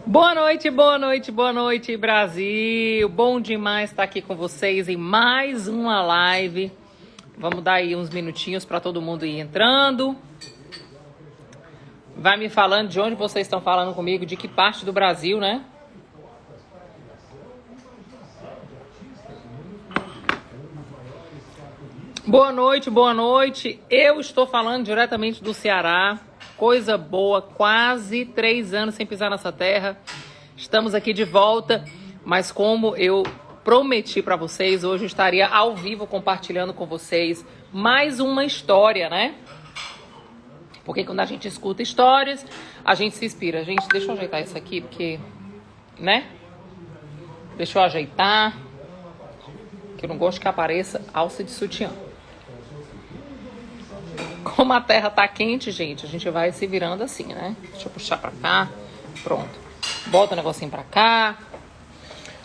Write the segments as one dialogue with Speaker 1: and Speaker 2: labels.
Speaker 1: Boa noite, boa noite, boa noite, Brasil. Bom demais estar aqui com vocês em mais uma live. Vamos dar aí uns minutinhos para todo mundo ir entrando. Vai me falando de onde vocês estão falando comigo, de que parte do Brasil, né? Boa noite, boa noite. Eu estou falando diretamente do Ceará. Coisa boa, quase 3 anos sem pisar nessa terra. Estamos aqui de volta, mas como eu prometi para vocês, hoje eu estaria ao vivo compartilhando com vocês mais uma história, né? Porque quando a gente escuta histórias, a gente se inspira. Gente, deixa eu ajeitar isso aqui, porque, né? Deixa eu ajeitar, que eu não gosto que apareça alça de sutiã. Como a terra tá quente, gente, a gente vai se virando assim, né? Deixa eu puxar pra cá. Pronto. Bota o negocinho pra cá.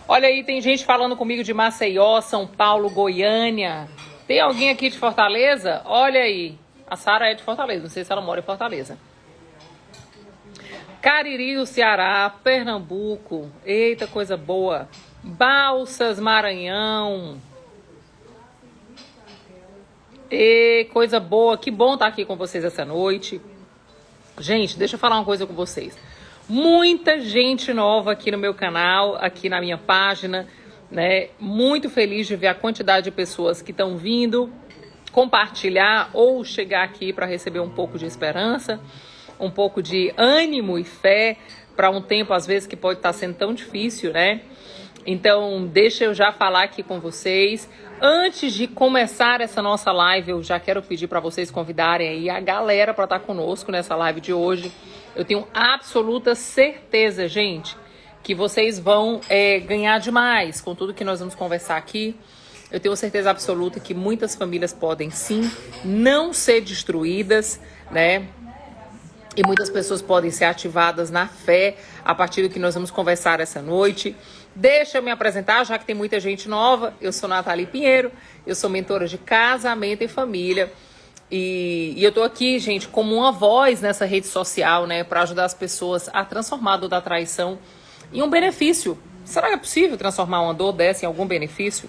Speaker 1: Olha aí, tem gente falando comigo de Maceió, São Paulo, Goiânia. Tem alguém aqui de Fortaleza? Olha aí. A Sara é de Fortaleza, não sei se ela mora em Fortaleza. Cariri, do Ceará, Pernambuco. Eita, coisa boa. Balsas, Maranhão. E coisa boa, que bom estar aqui com vocês essa noite. Gente, deixa eu falar uma coisa com vocês. Muita gente nova aqui no meu canal, aqui na minha página, né? Muito feliz de ver a quantidade de pessoas que estão vindo compartilhar ou chegar aqui para receber um pouco de esperança, um pouco de ânimo e fé para um tempo, às vezes, que pode estar sendo tão difícil, né? Então, deixa eu já falar aqui com vocês. Antes de começar essa nossa live, eu já quero pedir para vocês convidarem aí a galera para estar conosco nessa live de hoje. Eu tenho absoluta certeza, gente, que vocês vão ganhar demais com tudo que nós vamos conversar aqui. Eu tenho certeza absoluta que muitas famílias podem, sim, não ser destruídas, né? E muitas pessoas podem ser ativadas na fé a partir do que nós vamos conversar essa noite. Deixa eu me apresentar, já que tem muita gente nova. Eu sou Nathalie Pinheiro, eu sou mentora de casamento e família. E eu tô aqui, gente, como uma voz nessa rede social, né, para ajudar as pessoas a transformar a dor da traição em um benefício. Será que é possível transformar uma dor dessa em algum benefício?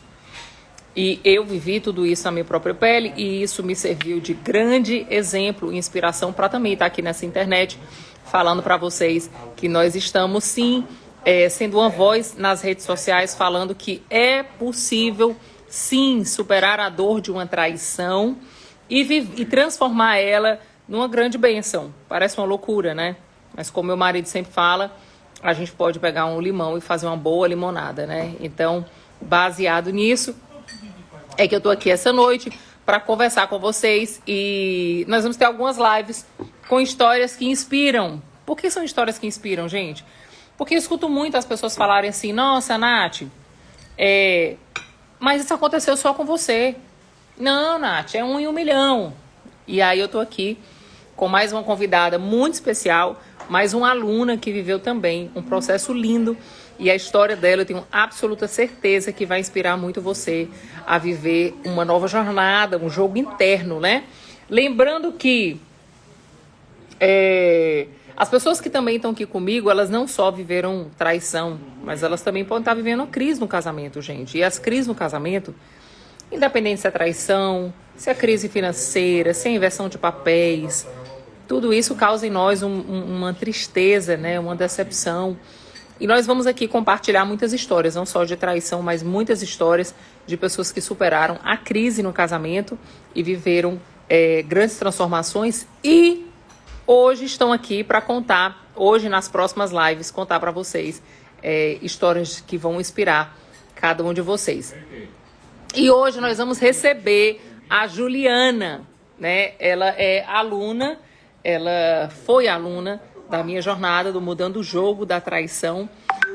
Speaker 1: E eu vivi tudo isso na minha própria pele e isso me serviu de grande exemplo e inspiração para também estar aqui nessa internet falando para vocês que nós estamos, sim, sendo uma voz nas redes sociais falando que é possível, sim, superar a dor de uma traição e transformar ela numa grande bênção. Parece uma loucura, né? Mas como meu marido sempre fala, a gente pode pegar um limão e fazer uma boa limonada, né? Então, baseado nisso, é que eu tô aqui essa noite para conversar com vocês e nós vamos ter algumas lives com histórias que inspiram. Por que são histórias que inspiram, gente? Porque eu escuto muito as pessoas falarem assim, nossa, Nath, mas isso aconteceu só com você. Não, Nath, é 1 em 1 milhão. E aí eu tô aqui com mais uma convidada muito especial, mais uma aluna que viveu também um processo lindo. E a história dela, eu tenho absoluta certeza que vai inspirar muito você a viver uma nova jornada, um jogo interno, né? Lembrando que as pessoas que também estão aqui comigo, elas não só viveram traição, mas elas também podem estar vivendo uma crise no casamento, gente. E as crises no casamento, independente se é traição, se é crise financeira, se é inversão de papéis, tudo isso causa em nós uma tristeza, né? Uma decepção. E nós vamos aqui compartilhar muitas histórias, não só de traição, mas muitas histórias de pessoas que superaram a crise no casamento e viveram grandes transformações e hoje estão aqui para contar, hoje nas próximas lives, contar para vocês histórias que vão inspirar cada um de vocês. E hoje nós vamos receber a Juliana, né? Ela é aluna, ela foi aluna da minha jornada do Mudando o Jogo da Traição.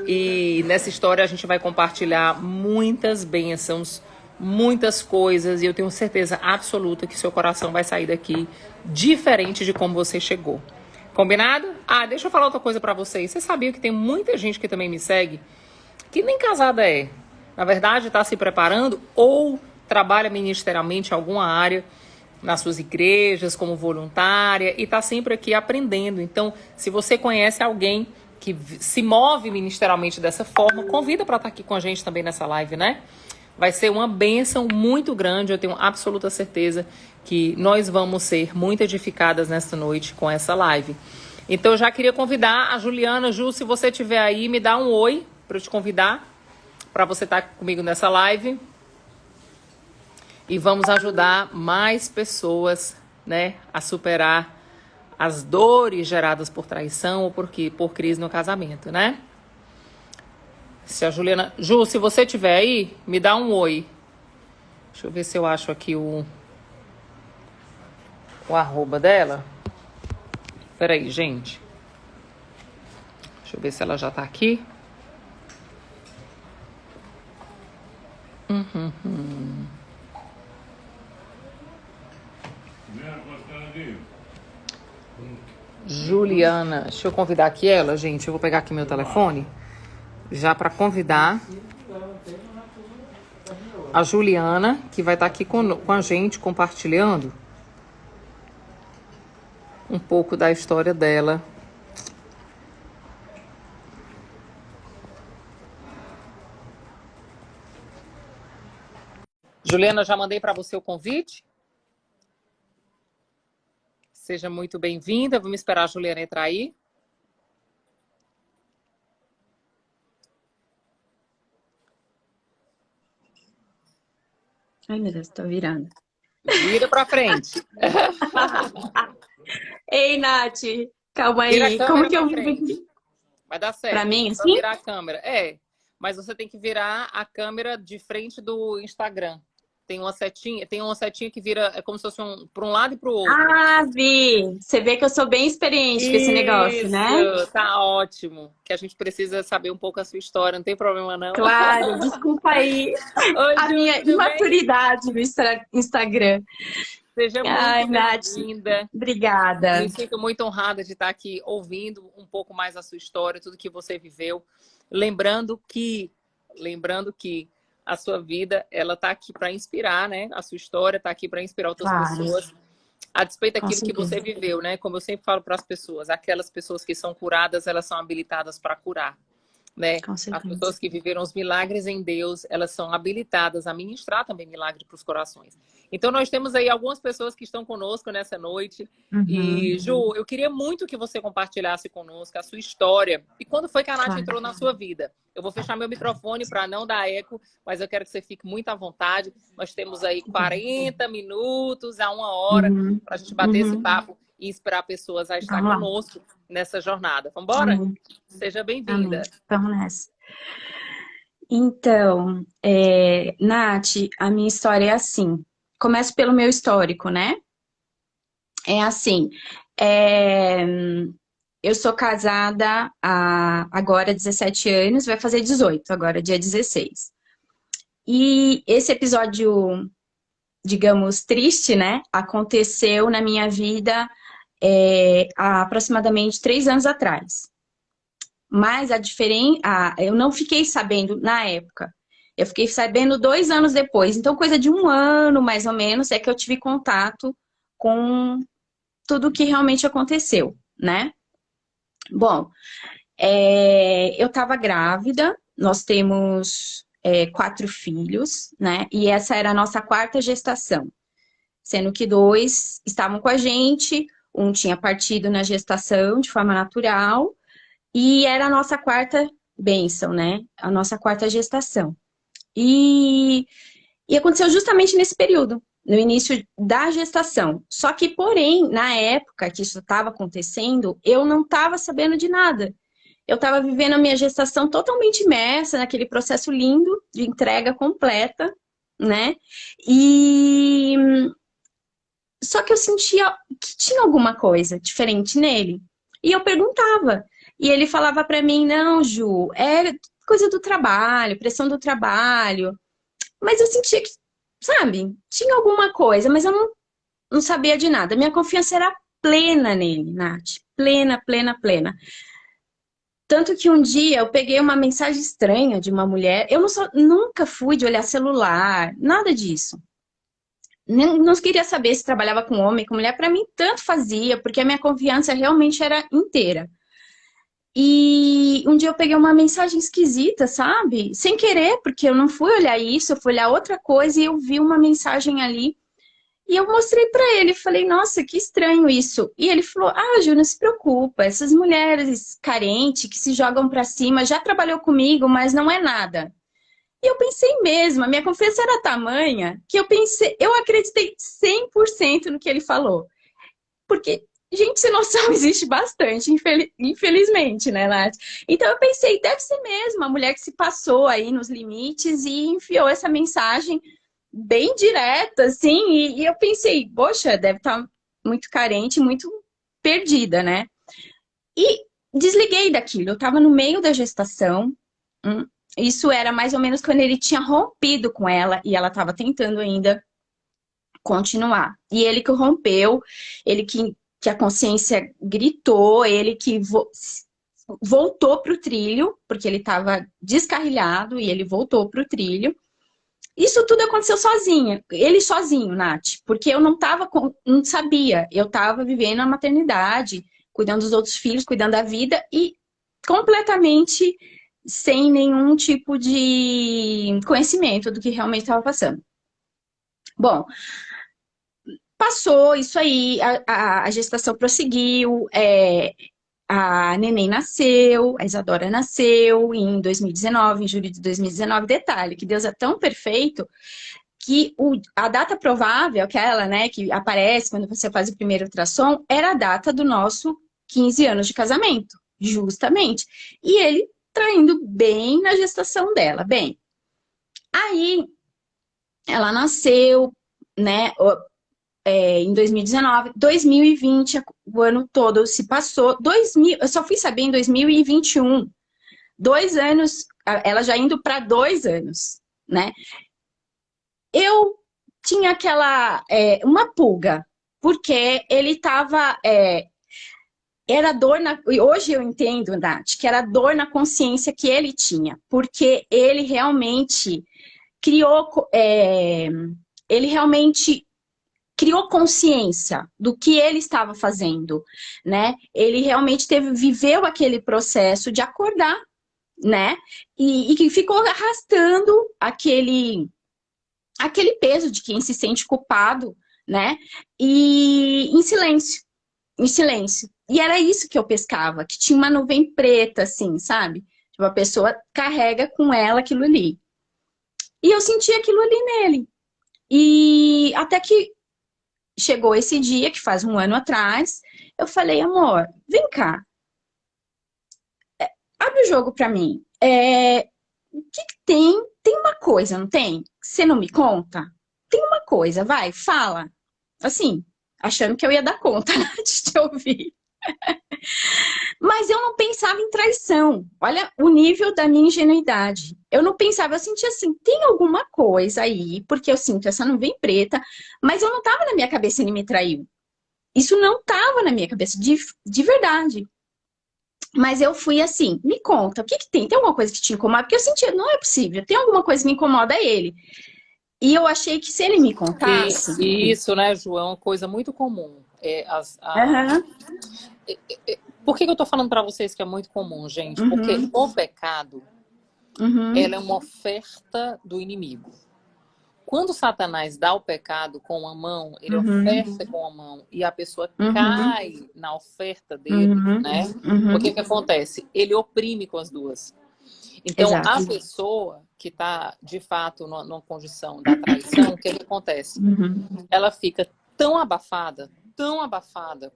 Speaker 1: E nessa história a gente vai compartilhar muitas bênçãos, muitas coisas. E eu tenho certeza absoluta que seu coração vai sair daqui diferente de como você chegou. Combinado? Ah, deixa eu falar outra coisa pra vocês. Você sabia que tem muita gente que também me segue que nem casada é? Na verdade, tá se preparando ou trabalha ministerialmente em alguma área nas suas igrejas, como voluntária, e está sempre aqui aprendendo. Então, se você conhece alguém que se move ministerialmente dessa forma, convida para estar aqui com a gente também nessa live, né? Vai ser uma bênção muito grande, eu tenho absoluta certeza que nós vamos ser muito edificadas nesta noite com essa live. Então eu já queria convidar a Juliana. Ju, se você estiver aí, me dá um oi para eu te convidar, para você estar comigo nessa live. E vamos ajudar mais pessoas, né, a superar as dores geradas por traição ou por crise no casamento, né? Se a Juliana... Ju, se você estiver aí, me dá um oi. Deixa eu ver se eu acho aqui o arroba dela. Peraí, gente. Deixa eu ver se ela já tá aqui. Juliana, deixa eu convidar aqui ela, gente. Eu vou pegar aqui meu telefone já para convidar a Juliana, que vai estar aqui com a gente compartilhando um pouco da história dela. Juliana, já mandei para você o convite. Seja muito bem-vinda. Vamos esperar a Juliana entrar aí.
Speaker 2: Ai, meu Deus, tô virando.
Speaker 1: Vira para frente.
Speaker 2: Ei, Nath, calma
Speaker 1: Vira a
Speaker 2: aí.
Speaker 1: câmera
Speaker 2: Como que eu
Speaker 1: para
Speaker 2: vivo
Speaker 1: frente.
Speaker 2: aqui?
Speaker 1: Vai dar certo.
Speaker 2: Pra mim,
Speaker 1: É só
Speaker 2: assim?
Speaker 1: virar a câmera. É, mas você tem que virar a câmera de frente do Instagram. Tem uma setinha que vira, é como se fosse para um lado e para o outro.
Speaker 2: Ah, vi. Você vê que eu sou bem experiente com esse negócio,
Speaker 1: Isso,
Speaker 2: né?
Speaker 1: tá ótimo. Que a gente precisa saber um pouco a sua história, não tem problema não.
Speaker 2: Claro, desculpa aí
Speaker 1: Oi,
Speaker 2: a
Speaker 1: Ju,
Speaker 2: minha
Speaker 1: tudo bem?
Speaker 2: imaturidade no Instagram.
Speaker 1: Seja
Speaker 2: Ai,
Speaker 1: muito
Speaker 2: Nath,
Speaker 1: bem-vinda. Me
Speaker 2: obrigada.
Speaker 1: sinto muito honrada de estar aqui ouvindo um pouco mais a sua história, tudo que você viveu. Lembrando que a sua vida, ela está aqui para inspirar, né? A sua história está aqui para inspirar outras
Speaker 2: Claro,
Speaker 1: pessoas, a despeito
Speaker 2: com
Speaker 1: daquilo que você
Speaker 2: certeza.
Speaker 1: viveu, né? Como eu sempre falo para as pessoas, aquelas pessoas que são curadas, elas são habilitadas para curar, né?
Speaker 2: Com
Speaker 1: As
Speaker 2: certeza.
Speaker 1: pessoas que viveram os milagres em Deus, elas são habilitadas a ministrar também milagre para os corações. Então, nós temos aí algumas pessoas que estão conosco nessa noite. E,
Speaker 2: Uhum,
Speaker 1: Ju, eu queria muito que você compartilhasse conosco a sua história. E quando foi que a Nath
Speaker 2: claro.
Speaker 1: entrou na sua vida? Eu vou fechar meu microfone para não dar eco, mas eu quero que você fique muito à vontade. Nós temos aí
Speaker 2: Tá bom.
Speaker 1: 40 minutos a 1 hora
Speaker 2: Uhum,
Speaker 1: para a gente bater esse
Speaker 2: uhum.
Speaker 1: papo e inspirar pessoas a estar
Speaker 2: Vamos lá.
Speaker 1: conosco nessa jornada. Vamos embora?
Speaker 2: Amém.
Speaker 1: Seja bem-vinda.
Speaker 2: Amém. Vamos nessa. Então, Nath, a minha história é assim. Começo pelo meu histórico, né? É assim. é, Eu sou casada há agora 17 anos, vai fazer 18 agora, dia 16. E esse episódio, digamos, triste, né? Aconteceu na minha vida há aproximadamente 3 anos atrás. Mas a diferença, eu não fiquei sabendo na época. Eu fiquei sabendo 2 anos depois. Então, coisa de 1 ano, mais ou menos, é que eu tive contato com tudo o que realmente aconteceu, né? Bom, eu estava grávida, nós temos 4 filhos, né? E essa era a nossa quarta gestação. Sendo que 2 estavam com a gente, um tinha partido na gestação de forma natural, e era a nossa quarta bênção, né? A nossa quarta gestação. E, e aconteceu justamente nesse período, no início da gestação. Só que, porém, na época que isso estava acontecendo, eu não estava sabendo de nada. Eu estava vivendo a minha gestação totalmente imersa naquele processo lindo de entrega completa, né? E só que eu sentia que tinha alguma coisa diferente nele. E eu perguntava. E ele falava para mim: não, Ju, é coisa do trabalho, pressão do trabalho. Mas eu sentia que, sabe, tinha alguma coisa, mas eu não sabia de nada. Minha confiança era plena nele, Nath. Plena, plena, plena. Tanto que um dia eu peguei uma mensagem estranha de uma mulher. Eu nunca fui de olhar celular, nada disso. Não queria saber se trabalhava com homem, com mulher. Para mim, tanto fazia, porque a minha confiança realmente era inteira. E um dia eu peguei uma mensagem esquisita, sabe? Sem querer, porque eu não fui olhar isso, eu fui olhar outra coisa e eu vi uma mensagem ali. E eu mostrei pra ele, falei, nossa, que estranho isso. E ele falou, ah, Ju, não se preocupa, essas mulheres carentes que se jogam pra cima, já trabalhou comigo, mas não é nada. E eu pensei mesmo, a minha confiança era tamanha, que eu pensei, eu acreditei 100% no que ele falou. Porque, gente, sem noção existe bastante, infelizmente, né, Nath? Então eu pensei, deve ser mesmo a mulher que se passou aí nos limites e enfiou essa mensagem bem direta, assim, e eu pensei, poxa, deve estar muito carente, muito perdida, né? E desliguei daquilo, eu estava no meio da gestação, isso era mais ou menos quando ele tinha rompido com ela e ela estava tentando ainda continuar. E ele que rompeu, ele que a consciência gritou, ele que voltou para o trilho, porque ele estava descarrilhado e ele voltou para o trilho. Isso tudo aconteceu sozinha, ele sozinho, Nath, porque eu não sabia, eu estava vivendo a maternidade, cuidando dos outros filhos, cuidando da vida e completamente sem nenhum tipo de conhecimento do que realmente estava passando. Bom, passou isso aí, a gestação prosseguiu, a neném nasceu, a Isadora nasceu em 2019, em julho de 2019. Detalhe, que Deus é tão perfeito que a data provável, aquela, né, que aparece quando você faz o primeiro ultrassom, era a data do nosso 15 anos de casamento, justamente. E ele traindo bem na gestação dela. Bem, aí ela nasceu, né, em 2019, 2020, o ano todo se passou, 2000, eu só fui saber em 2021, 2 anos, ela já indo para 2 anos, né? Eu tinha uma pulga, porque ele estava, era dor hoje eu entendo, Nath, que era dor na consciência que ele tinha, porque ele realmente criou, ele realmente criou consciência do que ele estava fazendo, né? Ele realmente viveu aquele processo de acordar, né? E que ficou arrastando aquele peso de quem se sente culpado, né? E em silêncio. E era isso que eu pescava, que tinha uma nuvem preta, assim, sabe? Tipo, a pessoa carrega com ela aquilo ali. E eu senti aquilo ali nele. E até que chegou esse dia, que faz um ano atrás, eu falei, amor, vem cá, abre o jogo pra mim. O que tem? Tem uma coisa, não tem? Você não me conta? Tem uma coisa, vai, fala. Assim, achando que eu ia dar conta de te ouvir. Mas eu não pensava em traição. Olha o nível da minha ingenuidade. Eu não pensava, eu sentia assim, tem alguma coisa aí, porque eu sinto essa nuvem preta, mas eu não tava na minha cabeça ele me traiu. Isso não tava na minha cabeça, de verdade. Mas eu fui assim, me conta, o que que tem? Tem alguma coisa que te incomoda? Porque eu sentia, não é possível, tem alguma coisa que me incomoda ele. E eu achei que se ele me contasse...
Speaker 1: Isso, né, João? É uma coisa muito comum.
Speaker 2: Aham,
Speaker 1: Por que eu tô falando para vocês que é muito comum, gente? Porque
Speaker 2: uhum,
Speaker 1: o pecado,
Speaker 2: uhum,
Speaker 1: ela é uma oferta do inimigo. Quando Satanás dá o pecado com a mão, ele
Speaker 2: uhum,
Speaker 1: oferta com a mão e a pessoa
Speaker 2: uhum,
Speaker 1: cai na oferta dele,
Speaker 2: uhum,
Speaker 1: né? O que
Speaker 2: uhum.
Speaker 1: que acontece? Ele oprime com as duas. Então, a
Speaker 2: Exato.
Speaker 1: pessoa que está, de fato, numa condição da traição, o que que acontece?
Speaker 2: Uhum,
Speaker 1: Ela fica tão abafada,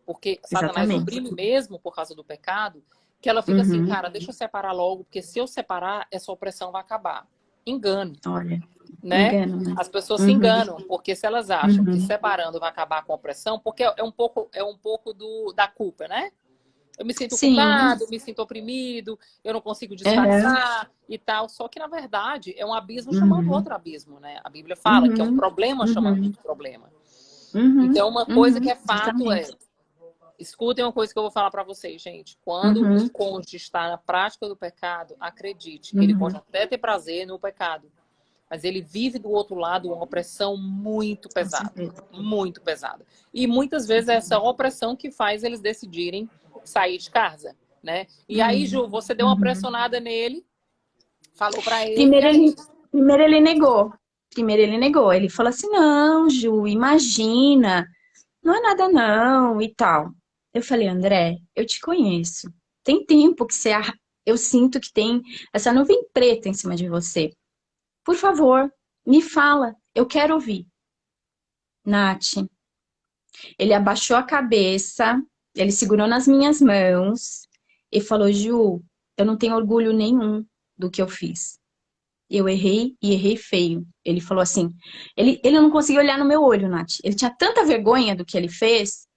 Speaker 1: porque Satanás
Speaker 2: exatamente.
Speaker 1: oprime mesmo por causa do pecado, que ela fica assim,
Speaker 2: Uhum,
Speaker 1: cara, deixa eu separar logo, porque se eu separar, essa opressão vai acabar. Engano,
Speaker 2: olha,
Speaker 1: né?
Speaker 2: engano, né?
Speaker 1: As pessoas se
Speaker 2: Uhum,
Speaker 1: enganam, porque se elas acham que
Speaker 2: uhum.
Speaker 1: separando vai acabar com a opressão, porque é um pouco da culpa, né? Eu me sinto
Speaker 2: Sim,
Speaker 1: culpado, me sinto oprimido, eu não consigo
Speaker 2: aham,
Speaker 1: disfarçar e tal. Só que, na verdade, é um abismo chamando
Speaker 2: uhum,
Speaker 1: outro abismo, né? A Bíblia fala que é um
Speaker 2: uhum,
Speaker 1: problema chamando
Speaker 2: uhum,
Speaker 1: outro problema.
Speaker 2: uhum,
Speaker 1: Então, uma coisa que
Speaker 2: uhum,
Speaker 1: é fato é,
Speaker 2: exatamente.
Speaker 1: escutem uma coisa que eu vou falar para vocês, gente. Quando o
Speaker 2: Uhum,
Speaker 1: cônjuge está na prática do pecado, acredite, ele pode
Speaker 2: uhum,
Speaker 1: até ter prazer no pecado, mas ele vive do outro lado uma opressão muito
Speaker 2: com
Speaker 1: pesada,
Speaker 2: certeza.
Speaker 1: muito pesada. E muitas vezes é essa opressão que faz eles decidirem sair de casa. né? E aí, Ju, você deu uma pressionada nele, falou pra ele, e
Speaker 2: Primeiro
Speaker 1: aí?
Speaker 2: ele, primeiro ele negou. Primeiro ele negou. Ele falou assim: não, Ju, imagina, não é nada não e tal. Eu falei: André, eu te conheço. Tem tempo que eu sinto que tem essa nuvem preta em cima de você. Por favor, me fala, eu quero ouvir. Nath, ele abaixou a cabeça, ele segurou nas minhas mãos e falou: Ju, eu não tenho orgulho nenhum do que eu fiz. Eu errei e errei feio. Ele falou assim, ele não conseguia olhar no meu olho, Nath. Ele tinha tanta vergonha do que ele fez,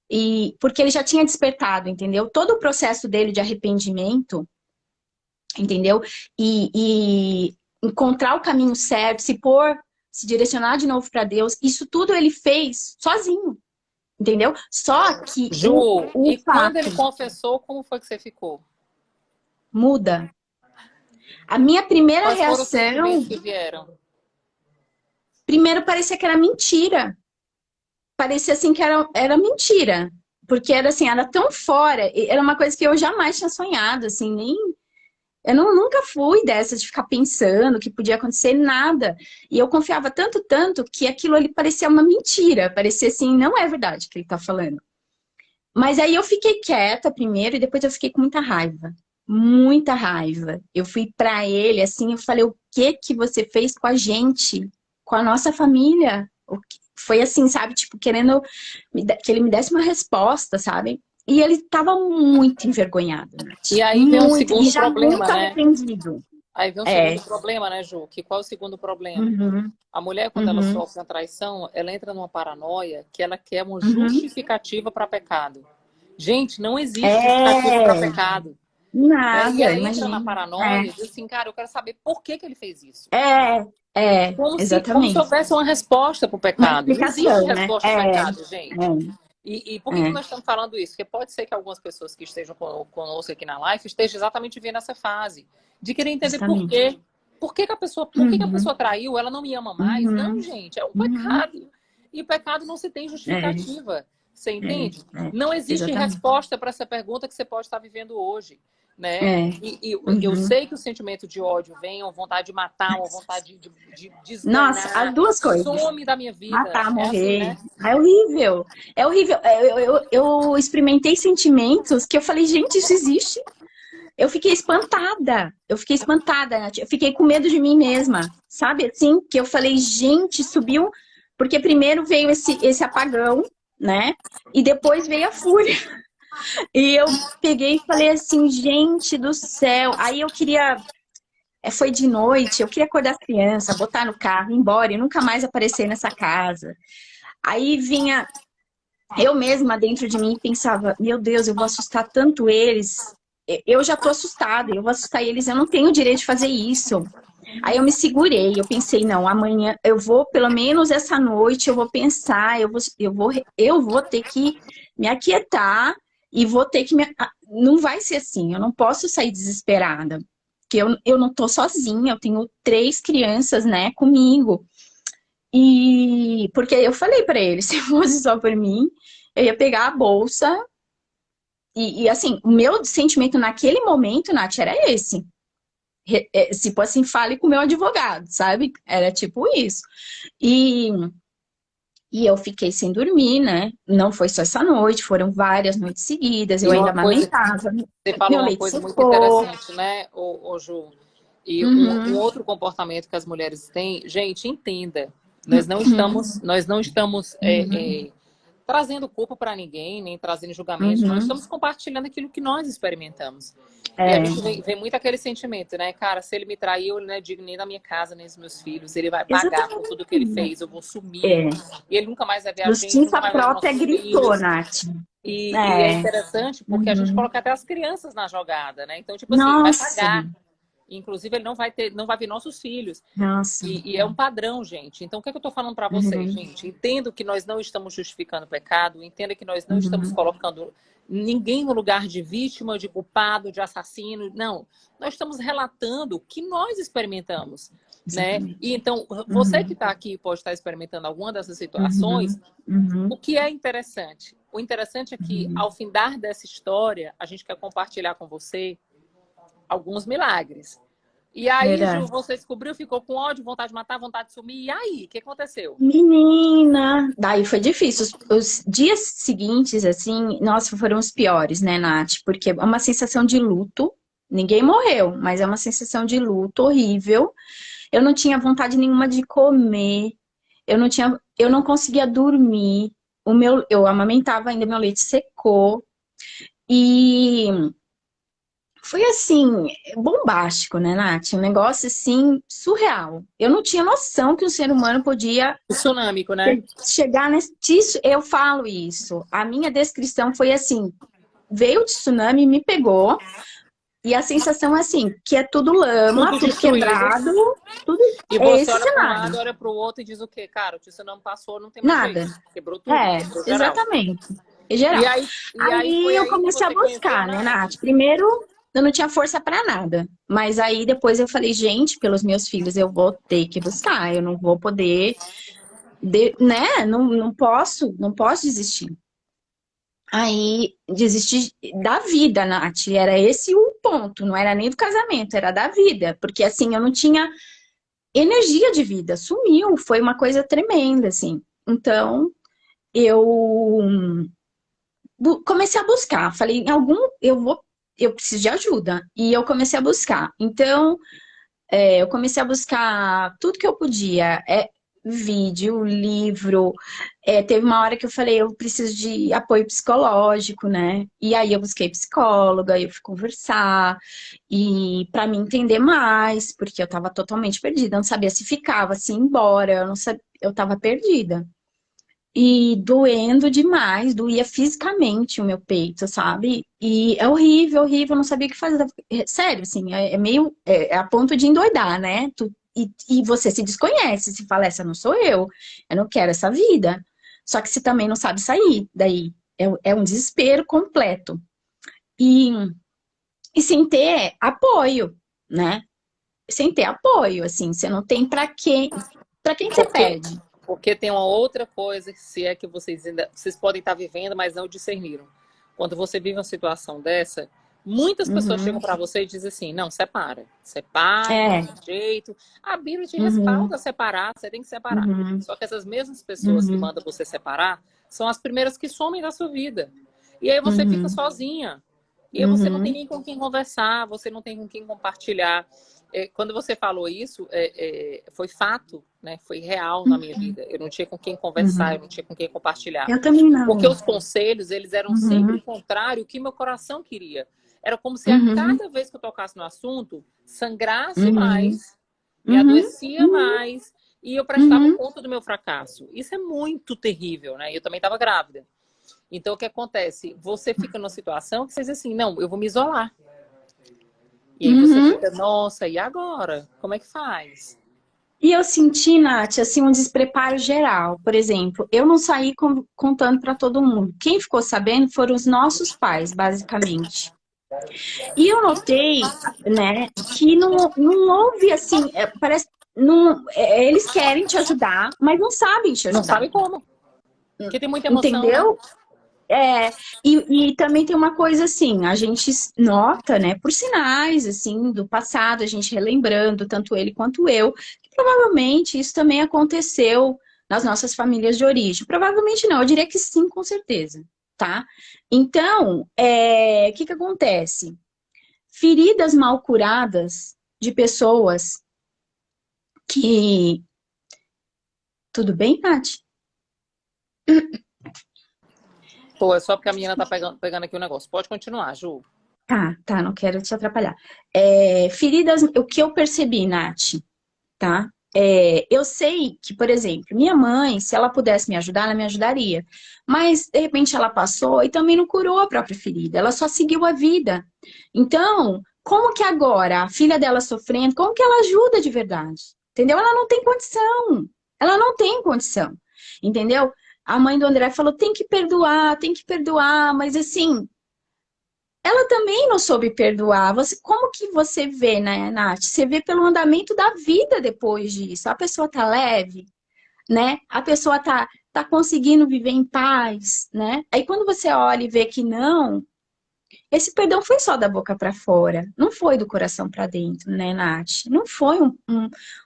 Speaker 2: e porque ele já tinha despertado, entendeu? Todo o processo dele de arrependimento, entendeu? E encontrar o caminho certo, se direcionar de novo para Deus, isso tudo ele fez sozinho, entendeu? Só que
Speaker 1: Ju,
Speaker 2: o
Speaker 1: e quando ele
Speaker 2: fato
Speaker 1: confessou, como foi que você ficou?
Speaker 2: muda. A minha primeira
Speaker 1: Quais foram os sentimentos
Speaker 2: reação,
Speaker 1: que vieram?
Speaker 2: primeiro parecia que era mentira. Parecia assim que era mentira. Porque era assim, era tão fora, era uma coisa que eu jamais tinha sonhado, assim, nem. Eu nunca fui dessa de ficar pensando que podia acontecer nada. E eu confiava tanto, tanto, que aquilo ali parecia uma mentira. Parecia assim, não é verdade que ele tá falando. Mas aí eu fiquei quieta primeiro e depois eu fiquei com muita raiva. Muita raiva. Eu fui pra ele assim, eu falei: o que que você fez com a gente? Com a nossa família? Foi assim, sabe? Tipo, querendo que ele me desse uma resposta, sabe? E ele tava muito envergonhado,
Speaker 1: E
Speaker 2: Nath.
Speaker 1: aí vem um
Speaker 2: Muito. E
Speaker 1: segundo
Speaker 2: já
Speaker 1: problema,
Speaker 2: muito
Speaker 1: né?
Speaker 2: arrependido.
Speaker 1: Aí vem um
Speaker 2: É.
Speaker 1: segundo problema, né, Ju? Que qual é o segundo problema?
Speaker 2: Uhum,
Speaker 1: A mulher, quando ela
Speaker 2: uhum,
Speaker 1: sofre uma traição, ela entra numa paranoia que ela quer uma
Speaker 2: uhum.
Speaker 1: justificativa para pecado. Gente, não existe justificativa para
Speaker 2: É.
Speaker 1: pecado, né? E
Speaker 2: Nada,
Speaker 1: ela entra na
Speaker 2: imagina.
Speaker 1: paranoia e diz assim, cara, eu quero saber por que que ele fez isso. Como se
Speaker 2: Exatamente.
Speaker 1: houvesse uma resposta para o
Speaker 2: Uma
Speaker 1: pecado. E não existe
Speaker 2: explicação, né?
Speaker 1: resposta para o pecado, gente. E por que que
Speaker 2: É,
Speaker 1: nós estamos falando isso? Porque pode ser que algumas pessoas que estejam conosco aqui na live estejam exatamente vendo essa fase de querer entender por
Speaker 2: justamente.
Speaker 1: quê. Por que que a pessoa
Speaker 2: Uhum,
Speaker 1: traiu? Ela não me ama mais? Não,
Speaker 2: uhum,
Speaker 1: gente, é um
Speaker 2: uhum.
Speaker 1: pecado. E o pecado não se tem
Speaker 2: É,
Speaker 1: justificativa. Você entende?
Speaker 2: é,
Speaker 1: Não existe
Speaker 2: exatamente.
Speaker 1: resposta para essa pergunta que você pode estar vivendo hoje, né?
Speaker 2: É,
Speaker 1: E eu
Speaker 2: uhum.
Speaker 1: sei que o sentimento de ódio vem, uma vontade de matar, uma vontade de
Speaker 2: Nossa, as
Speaker 1: esganar,
Speaker 2: duas coisas.
Speaker 1: some da minha vida.
Speaker 2: Matar,
Speaker 1: É assim,
Speaker 2: morrer.
Speaker 1: né?
Speaker 2: É horrível. É horrível. Eu experimentei sentimentos que eu falei: gente, isso existe? Eu fiquei espantada. Eu fiquei espantada, Nath. Eu fiquei com medo de mim mesma. Sabe assim? Que eu falei: gente, subiu. Porque primeiro veio esse apagão, né? E depois veio a fúria. E eu peguei e falei assim: gente do céu. Aí eu queria. Foi de noite, eu queria acordar as crianças, botar no carro, ir embora e nunca mais aparecer nessa casa. Aí vinha eu mesma dentro de mim e pensava: meu Deus, eu vou assustar tanto eles. Eu já tô assustada, eu vou assustar eles, eu não tenho o direito de fazer isso. Aí eu me segurei, eu pensei: não, amanhã eu vou, pelo menos essa noite, eu vou pensar, eu vou ter que me aquietar e vou ter que Não vai ser assim, eu não posso sair desesperada. Porque eu não tô sozinha, eu tenho 3 crianças, né, comigo. E porque eu falei pra ele: se fosse só por mim, eu ia pegar a bolsa assim, o meu sentimento naquele momento, Nath, era esse. Tipo assim, fale com o meu advogado, sabe? Era tipo isso. E, e eu fiquei sem dormir, né? Não foi só essa noite, foram várias noites seguidas. Eu
Speaker 1: E
Speaker 2: ainda
Speaker 1: uma coisa,
Speaker 2: amamentava,
Speaker 1: você falou
Speaker 2: meu
Speaker 1: uma
Speaker 2: leite
Speaker 1: coisa muito
Speaker 2: secou.
Speaker 1: interessante, né, ô Ju? E um
Speaker 2: Uhum,
Speaker 1: outro comportamento que as mulheres têm, gente, entenda, nós não estamos
Speaker 2: uhum,
Speaker 1: trazendo culpa para ninguém, nem trazendo julgamento, nós
Speaker 2: uhum.
Speaker 1: estamos compartilhando aquilo que nós experimentamos. E a
Speaker 2: É,
Speaker 1: gente vê muito aquele sentimento, né, cara, se ele me traiu, ele não é digno nem da minha casa, nem dos meus filhos, ele vai pagar por tudo que ele
Speaker 2: exatamente.
Speaker 1: fez, eu vou sumir,
Speaker 2: É.
Speaker 1: e ele nunca mais vai ver a gente,
Speaker 2: Justiça
Speaker 1: nunca mais vai ver
Speaker 2: própria
Speaker 1: nossos
Speaker 2: gritou,
Speaker 1: filhos.
Speaker 2: Nath.
Speaker 1: E é
Speaker 2: É.
Speaker 1: interessante porque a gente
Speaker 2: Uhum.
Speaker 1: coloca até as crianças na jogada, né? Então, tipo assim, ele vai
Speaker 2: Nossa,
Speaker 1: pagar. Inclusive, ele não vai ver nossos filhos.
Speaker 2: nossa.
Speaker 1: E é um padrão, gente. Então, o que é que eu estou falando para vocês,
Speaker 2: Uhum.
Speaker 1: gente? Entendo que nós não estamos justificando o pecado, entenda que nós não estamos
Speaker 2: Uhum.
Speaker 1: colocando ninguém no lugar de vítima, de culpado, de assassino. Não. Nós estamos relatando o que nós experimentamos, né? E
Speaker 2: Exatamente.
Speaker 1: então, você que
Speaker 2: Uhum.
Speaker 1: está aqui pode estar experimentando alguma dessas situações.
Speaker 2: Uhum. Uhum.
Speaker 1: O que é interessante? o interessante é que, ao findar dessa história, a gente quer compartilhar com você alguns milagres. E aí, Ju,
Speaker 2: Verdade.
Speaker 1: você descobriu, ficou com ódio, vontade de matar, vontade de sumir. E aí, o que aconteceu?
Speaker 2: Menina, daí foi difícil. Os dias seguintes, assim, nossa, foram os piores, né, Nath? Porque é uma sensação de luto. Ninguém morreu, mas é uma sensação de luto horrível. Eu não tinha vontade nenhuma de comer. Eu não conseguia dormir. Eu amamentava ainda, meu leite secou. E foi assim, bombástico, né, Nath? Um negócio assim, surreal. Eu não tinha noção que um ser humano podia
Speaker 1: Tsunâmico, né?
Speaker 2: chegar nesse. Eu falo isso. A minha descrição foi assim: veio o tsunami, me pegou, e a sensação é assim, que é tudo lama,
Speaker 1: Tudo
Speaker 2: tudo
Speaker 1: destruído.
Speaker 2: quebrado, tudo
Speaker 1: E
Speaker 2: é
Speaker 1: você
Speaker 2: esse
Speaker 1: olha para um
Speaker 2: cenário.
Speaker 1: lado, olha para o outro e diz o quê? Cara, o tsunami passou, não tem mais
Speaker 2: Nada.
Speaker 1: jeito. Quebrou tudo,
Speaker 2: É,
Speaker 1: quebrou geral.
Speaker 2: exatamente. Em geral.
Speaker 1: E aí
Speaker 2: Aí
Speaker 1: foi
Speaker 2: eu
Speaker 1: aí que
Speaker 2: comecei a
Speaker 1: você conheceu a
Speaker 2: buscar, né,
Speaker 1: Nath.
Speaker 2: Nath? Primeiro, eu não tinha força pra nada. Mas aí depois eu falei, gente, pelos meus filhos eu vou ter que buscar. Eu não vou poder, né? Não posso desistir. Aí desisti da vida, Nath. Era esse o ponto. Não era nem do casamento, era da vida. Porque assim, eu não tinha energia de vida. Sumiu. Foi uma coisa tremenda, assim. Então, eu comecei a buscar. Falei, eu preciso de ajuda. E eu comecei a buscar. Então, eu comecei a buscar tudo que eu podia. Vídeo, livro. Teve uma hora que eu falei, eu preciso de apoio psicológico, né? E aí eu busquei psicóloga, eu fui conversar, e para me entender mais, porque eu tava totalmente perdida, eu não sabia se ficava, se ia embora, eu não sabia, eu tava perdida. E doendo demais, doía fisicamente o meu peito, sabe? E é horrível, horrível, eu não sabia o que fazer. Sério, assim, é a ponto de endoidar, né? E você se desconhece, se fala, essa não sou eu não quero essa vida. Só que você também não sabe sair, daí é um desespero completo. E, e sem ter apoio, né? Sem ter apoio, assim, você não tem para quem você
Speaker 1: Porque,
Speaker 2: pede.
Speaker 1: porque tem uma outra coisa, se é que vocês podem estar vivendo, mas não discerniram. Quando você vive uma situação dessa, muitas pessoas chegam
Speaker 2: Uhum.
Speaker 1: para você e dizem assim, não, separa. Separa, não
Speaker 2: É.
Speaker 1: tem jeito. A Bíblia te respalda
Speaker 2: Uhum.
Speaker 1: a separar, você tem que separar.
Speaker 2: Uhum,
Speaker 1: Só que essas mesmas pessoas que
Speaker 2: uhum,
Speaker 1: mandam você separar são as primeiras que somem da sua vida. E aí você fica
Speaker 2: uhum,
Speaker 1: sozinha. E aí você não tem
Speaker 2: uhum,
Speaker 1: nem com quem conversar, você não tem com quem compartilhar. Quando você falou isso, foi fato, né? Foi real na minha vida. Eu não tinha com quem conversar, eu
Speaker 2: uhum.
Speaker 1: não tinha com quem compartilhar.
Speaker 2: Eu também
Speaker 1: Porque
Speaker 2: não.
Speaker 1: os conselhos, eles eram sempre
Speaker 2: Uhum,
Speaker 1: o contrário do que meu coração queria. Era como se a
Speaker 2: uhum,
Speaker 1: cada vez que eu tocasse no assunto, sangrasse
Speaker 2: uhum,
Speaker 1: mais, me
Speaker 2: uhum,
Speaker 1: adoecia
Speaker 2: uhum,
Speaker 1: mais, e eu prestava
Speaker 2: uhum,
Speaker 1: conta do meu fracasso. Isso é muito terrível, né? Eu também estava grávida. Então, o que acontece? Você fica numa situação que você diz assim, não, eu vou me isolar. E aí você
Speaker 2: uhum.
Speaker 1: fica, nossa, e agora? Como é que faz?
Speaker 2: E eu senti, Nath, assim, um despreparo geral. Por exemplo, eu não saí contando para todo mundo. Quem ficou sabendo foram os nossos pais, basicamente. E eu notei, né, que não houve assim, parece, não, eles querem te ajudar, mas não sabem te
Speaker 1: Não
Speaker 2: ajudar.
Speaker 1: sabe como. Porque tem muita emoção, né?
Speaker 2: Entendeu? É, e também tem uma coisa assim, a gente nota, né, por sinais, assim, do passado, a gente relembrando, tanto ele quanto eu, que provavelmente isso também aconteceu nas nossas famílias de origem. Provavelmente não, eu diria que sim, com certeza, tá? Então, o que que acontece? Feridas mal curadas de pessoas que... Tudo bem, Nath?
Speaker 1: Pô, é só porque a menina tá pegando aqui o negócio. Pode continuar, Ju.
Speaker 2: Tá, não quero te atrapalhar. Feridas, o que eu percebi, Nath, tá? Eu sei que, por exemplo, minha mãe, se ela pudesse me ajudar, ela me ajudaria. Mas, de repente, ela passou e também não curou a própria ferida, ela só seguiu a vida. Então, como que agora, a filha dela sofrendo, como que ela ajuda de verdade? Entendeu? Ela não tem condição. Ela não tem condição. Entendeu? A mãe do André falou: tem que perdoar, mas assim. Ela também não soube perdoar. Como que você vê, né, Nath? Você vê pelo andamento da vida depois disso. A pessoa tá leve, né? A pessoa tá tá conseguindo viver em paz, né? Aí quando você olha e vê que não, esse perdão foi só da boca para fora, não foi do coração para dentro, né, Nath? Não foi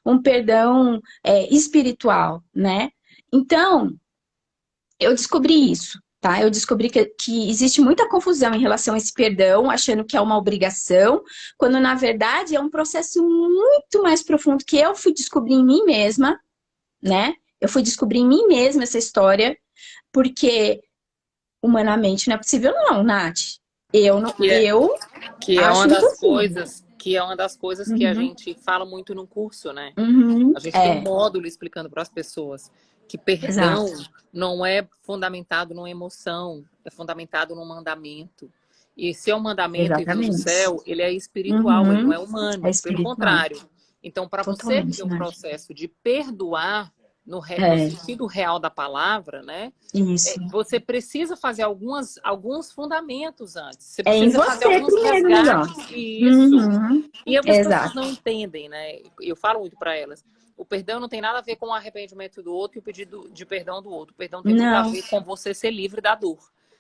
Speaker 2: um perdão espiritual, né? Então, eu descobri isso, tá? Eu descobri que existe muita confusão em relação a esse perdão, achando que é uma obrigação, quando na verdade é um processo muito mais profundo que eu fui descobrir em mim mesma, né? Eu fui descobrir em mim mesma essa história, porque humanamente não é possível, não, Nath. Eu não,
Speaker 1: Que é,
Speaker 2: eu
Speaker 1: que é uma
Speaker 2: acho
Speaker 1: das
Speaker 2: impossível.
Speaker 1: coisas, que a
Speaker 2: Uhum,
Speaker 1: gente fala muito no curso, né?
Speaker 2: uhum,
Speaker 1: A gente tem um módulo explicando para as pessoas que perdão
Speaker 2: exato,
Speaker 1: não é fundamentado numa emoção, é fundamentado num mandamento. E se é um mandamento e vindo do
Speaker 2: exatamente.
Speaker 1: céu, ele é espiritual, ele não
Speaker 2: Uhum,
Speaker 1: é
Speaker 2: é
Speaker 1: humano. Pelo
Speaker 2: espiritual,
Speaker 1: contrário. Então, para você viver
Speaker 2: totalmente,
Speaker 1: um
Speaker 2: Nath.
Speaker 1: processo de perdoar no
Speaker 2: É,
Speaker 1: sentido real da palavra, né?
Speaker 2: isso.
Speaker 1: Você precisa fazer alguns fundamentos antes. Você
Speaker 2: É em
Speaker 1: precisa fazer
Speaker 2: você
Speaker 1: alguns
Speaker 2: primeiro, melhor.
Speaker 1: resgates. E isso.
Speaker 2: Uhum,
Speaker 1: E é o que as pessoas
Speaker 2: exato.
Speaker 1: não entendem, né? Eu falo muito para elas. O perdão não tem nada a ver com o arrependimento do outro e o pedido de perdão do outro. O perdão tem muito a
Speaker 2: Não,
Speaker 1: ver com você ser livre da dor,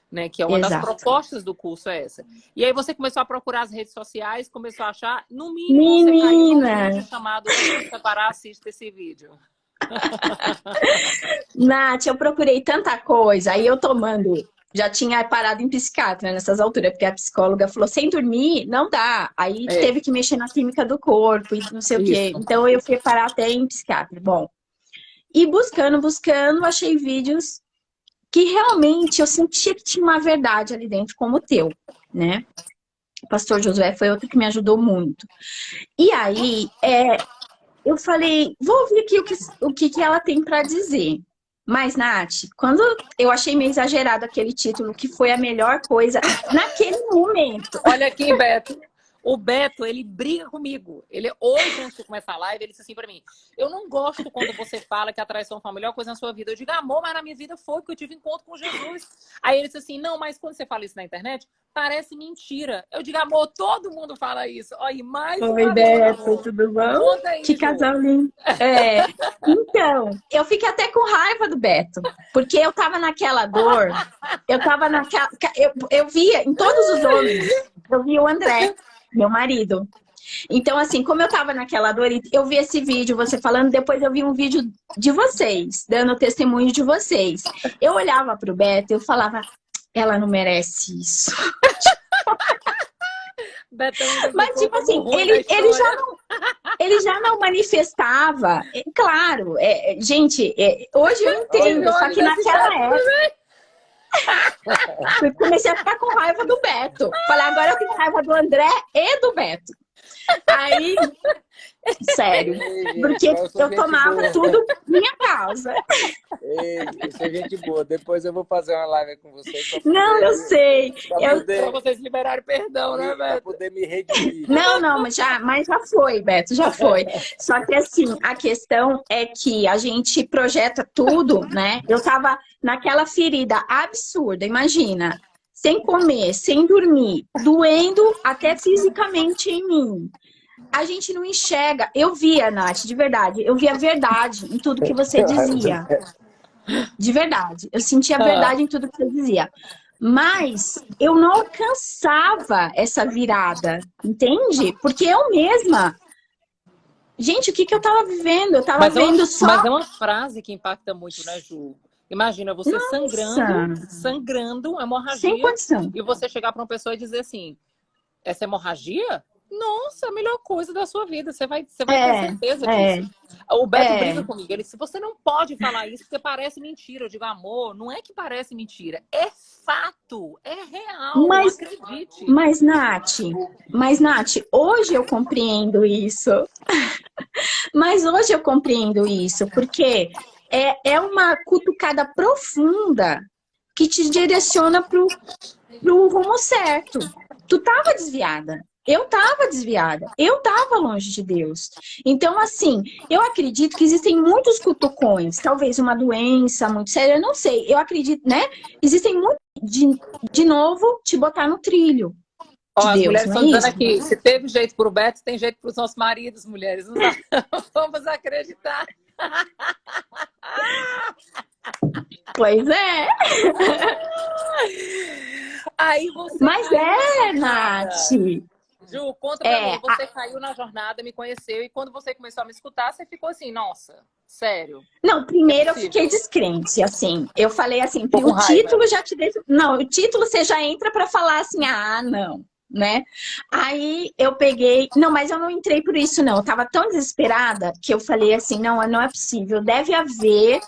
Speaker 1: né? Que é uma das
Speaker 2: exato.
Speaker 1: propostas do curso é essa. E aí você começou a procurar as redes sociais, começou a achar, no mínimo você caiu num
Speaker 2: Menina,
Speaker 1: vídeo chamado Antes de Separar, assista esse vídeo.
Speaker 2: Nath, eu procurei tanta coisa, aí eu tomando, já tinha parado em psiquiatra nessas alturas, porque a psicóloga falou, sem dormir, não dá. Aí
Speaker 1: É,
Speaker 2: teve que mexer na química do corpo e não sei o quê.
Speaker 1: isso.
Speaker 2: Então eu fui parar até em psiquiatra. Bom, e buscando, buscando, achei vídeos que realmente eu sentia que tinha uma verdade ali dentro, como o teu, né? O pastor Josué foi outro que me ajudou muito. E aí, eu falei, vou ouvir aqui o que ela tem para dizer. Mas, Nath, quando eu achei meio exagerado aquele título, que foi a melhor coisa naquele momento.
Speaker 1: Olha aqui, Beto. O Beto, ele briga comigo. Ele hoje, antes de começar a live, ele disse assim pra mim: eu não gosto quando você fala que a traição foi a melhor coisa na sua vida. Eu digo, amor, mas na minha vida foi, porque eu tive encontro com Jesus. Aí ele disse assim: não, mas quando você fala isso na internet, parece mentira. Eu digo, amor, todo mundo fala isso. Olha, mais
Speaker 2: Oi,
Speaker 1: uma vez,
Speaker 2: Beto,
Speaker 1: amor.
Speaker 2: tudo bom?
Speaker 1: Conta
Speaker 2: Que
Speaker 1: aí, Ju.
Speaker 2: casal lindo. Então, eu fiquei até com raiva do Beto, porque eu tava naquela dor, eu tava naquela. Eu via em todos os homens, eu via o André, meu marido. Então, assim, como eu tava naquela dor, eu vi esse vídeo, você falando, depois eu vi um vídeo de vocês, dando testemunho de vocês. Eu olhava pro Beto e eu falava, ela não merece isso.
Speaker 1: Betão ainda
Speaker 2: Mas,
Speaker 1: ficou
Speaker 2: tipo
Speaker 1: como
Speaker 2: assim,
Speaker 1: ruim da
Speaker 2: ele já
Speaker 1: história.
Speaker 2: não, ele já não manifestava. Claro, gente, hoje eu
Speaker 1: Tive
Speaker 2: entendo, só
Speaker 1: ódio
Speaker 2: que
Speaker 1: desse
Speaker 2: naquela
Speaker 1: Beto
Speaker 2: época
Speaker 1: também.
Speaker 2: eu comecei a ficar com raiva do Beto. Falei, agora eu tenho raiva do André e do Beto. Aí, sério,
Speaker 3: Ei, gente,
Speaker 2: porque
Speaker 3: mas eu sou
Speaker 2: eu
Speaker 3: gente
Speaker 2: tomava
Speaker 3: boa.
Speaker 2: tudo minha causa.
Speaker 3: Ei, eu sou gente boa. Depois eu vou fazer uma live com vocês
Speaker 2: Não, eu sei.
Speaker 3: para
Speaker 2: Eu,
Speaker 1: Pra
Speaker 3: poder,
Speaker 1: vocês liberarem perdão, né,
Speaker 3: para
Speaker 1: Beto?
Speaker 3: poder me redimir.
Speaker 2: não, mas já foi, Beto, já foi. Só que assim, a questão é que a gente projeta tudo, né? Eu tava naquela ferida absurda, imagina, sem comer, sem dormir, doendo até fisicamente em mim. A gente não enxerga. Eu via, Nath, de verdade, eu via verdade em tudo que você dizia. De verdade. Eu sentia
Speaker 1: Ah,
Speaker 2: verdade em tudo que você dizia. Mas eu não alcançava essa virada, entende? Porque eu mesma. Gente, o que que eu tava vivendo? Eu tava vendo
Speaker 1: mas
Speaker 2: só.
Speaker 1: é uma frase que impacta muito, né, Ju? Imagina você sangrando,
Speaker 2: Nossa,
Speaker 1: sangrando,
Speaker 2: sem
Speaker 1: hemorragia,
Speaker 2: condição.
Speaker 1: e você chegar para uma pessoa e dizer assim: essa hemorragia? Nossa, a melhor coisa da sua vida. Você vai ter
Speaker 2: É,
Speaker 1: certeza
Speaker 2: é,
Speaker 1: disso. O Beto briga
Speaker 2: é.
Speaker 1: comigo. Ele disse: você não pode falar isso porque parece mentira. Eu digo, amor, não é que parece mentira. É fato. É real.
Speaker 2: Mas,
Speaker 1: Acredite.
Speaker 2: mas, Nath, hoje eu compreendo isso. Mas hoje eu compreendo isso, porque é uma cutucada profunda que te direciona pro rumo certo. Tu tava desviada. Eu tava desviada. Eu tava longe de Deus. Então, assim, eu acredito que existem muitos cutucões. Talvez uma doença muito séria, eu não sei. Eu acredito, né? Existem muitos, de novo, te botar no trilho
Speaker 1: Ó,
Speaker 2: de
Speaker 1: as
Speaker 2: Deus,
Speaker 1: mulheres
Speaker 2: não é
Speaker 1: estão dizendo
Speaker 2: isso?
Speaker 1: aqui: se teve jeito pro Beto, tem jeito pros nossos maridos, mulheres. Não dá. Vamos acreditar.
Speaker 2: Pois é.
Speaker 1: Aí você
Speaker 2: Mas
Speaker 1: caiu na
Speaker 2: Nath.
Speaker 1: jornada. Ju, conta pra
Speaker 2: É,
Speaker 1: mim. Você caiu na jornada, me conheceu, e quando você começou a me escutar, você ficou assim, nossa, sério,
Speaker 2: não,
Speaker 1: não é
Speaker 2: primeiro eu fiquei
Speaker 1: possível.
Speaker 2: descrente, assim. Eu falei assim,
Speaker 1: Ficou com
Speaker 2: o
Speaker 1: raiva.
Speaker 2: título já te deixa. Não, o título você já entra para falar assim, ah, não, né? Aí eu peguei. Não, mas eu não entrei por isso, não. Eu tava tão desesperada que eu falei assim, não, não é possível. Deve haver.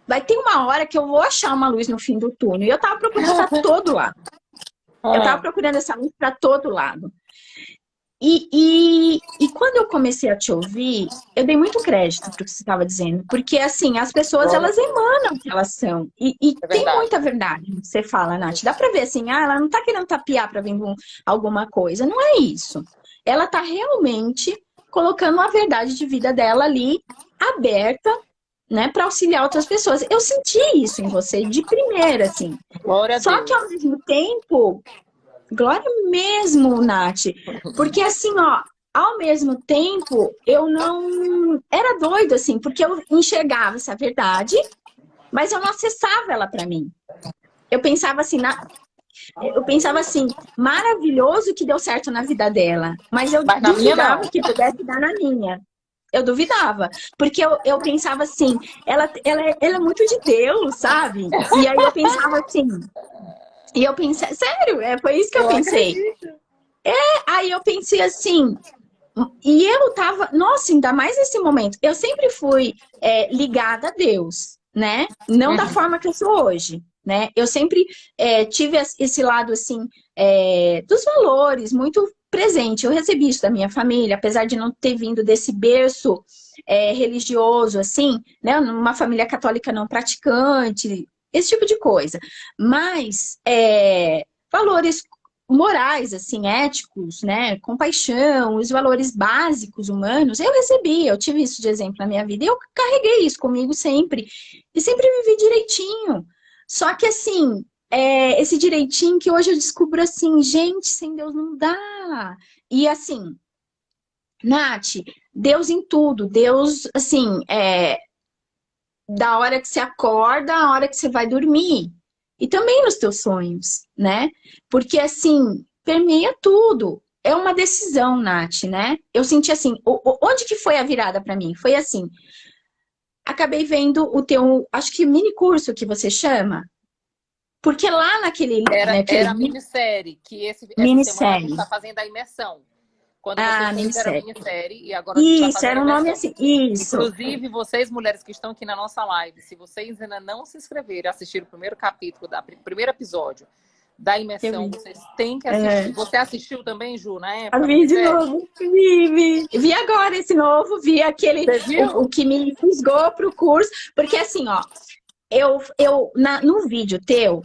Speaker 2: Vai ter uma hora que eu vou achar uma luz no fim do túnel. E eu tava procurando para todo lado. Eu tava
Speaker 1: Ah,
Speaker 2: procurando essa luz para todo lado. E quando eu comecei a te ouvir, eu dei muito crédito para o que você estava dizendo, porque assim, as pessoas
Speaker 1: glória a
Speaker 2: elas
Speaker 1: Deus.
Speaker 2: emanam o que elas são, e
Speaker 1: É
Speaker 2: tem
Speaker 1: verdade.
Speaker 2: muita verdade no que você fala, Nath. Dá para ver assim, ah, ela não está querendo tapear para vir alguma coisa, não é isso. Ela está realmente colocando a verdade de vida dela ali aberta, né, para auxiliar outras pessoas. Eu senti isso em você de primeira, assim.
Speaker 1: Glória a
Speaker 2: Só que
Speaker 1: Deus.
Speaker 2: ao mesmo tempo glória mesmo, Nath. Porque assim, ó, ao mesmo tempo, eu não. Era doido, assim, porque eu enxergava essa verdade, mas eu não acessava ela para mim. Eu pensava assim, eu pensava assim, maravilhoso que deu certo na vida dela, mas eu
Speaker 1: Mas na minha,
Speaker 2: duvidava
Speaker 1: não.
Speaker 2: que pudesse dar na minha. Eu duvidava, porque eu pensava assim, ela é muito de Deus, sabe? E aí eu pensava assim, e eu pensei, sério, foi isso que eu
Speaker 1: Eu
Speaker 2: pensei.
Speaker 1: acredito.
Speaker 2: Aí eu pensei assim, e eu tava, nossa, ainda mais nesse momento, eu sempre fui ligada a Deus, né? Não da
Speaker 1: Uhum.
Speaker 2: forma que eu sou hoje, né? Eu sempre tive esse lado, assim, dos valores muito presente. Eu recebi isso da minha família, apesar de não ter vindo desse berço religioso, assim, né? Numa família católica não praticante, esse tipo de coisa. Mas valores morais, assim, éticos, né? Compaixão, os valores básicos humanos, eu recebi, eu tive isso de exemplo na minha vida, e eu carreguei isso comigo sempre, e sempre vivi direitinho. Só que, assim, esse direitinho que hoje eu descubro assim, gente, sem Deus não dá. E, assim, Nath, Deus em tudo, Deus, assim, da hora que você acorda à hora que você vai dormir. E também nos teus sonhos, né? Porque, assim, permeia tudo. É uma decisão, Nath, né? Eu senti assim, onde que foi a virada para mim? Foi assim, acabei vendo o teu, acho que mini curso que você chama, porque lá naquele
Speaker 1: Era a minissérie, que essa semana a gente
Speaker 2: minissérie,
Speaker 1: está fazendo a imersão. Quando você
Speaker 2: ah,
Speaker 1: fez, era
Speaker 2: minissérie.
Speaker 1: minissérie, e agora a gente está
Speaker 2: Isso,
Speaker 1: fazendo a
Speaker 2: era um nome
Speaker 1: imersão.
Speaker 2: assim, isso.
Speaker 1: Inclusive, vocês, mulheres que estão aqui na nossa live, se vocês ainda não se inscreveram e assistiram o primeiro capítulo, primeiro episódio da
Speaker 2: Eu
Speaker 1: imersão,
Speaker 2: vi.
Speaker 1: vocês têm que assistir.
Speaker 2: É.
Speaker 1: Você assistiu também, Ju, na época, a
Speaker 2: Vi de
Speaker 1: minissérie?
Speaker 2: novo, vi agora esse novo, vi aquele,
Speaker 1: Você
Speaker 2: o
Speaker 1: viu?
Speaker 2: que me fisgou pro curso, porque assim, ó, no vídeo teu,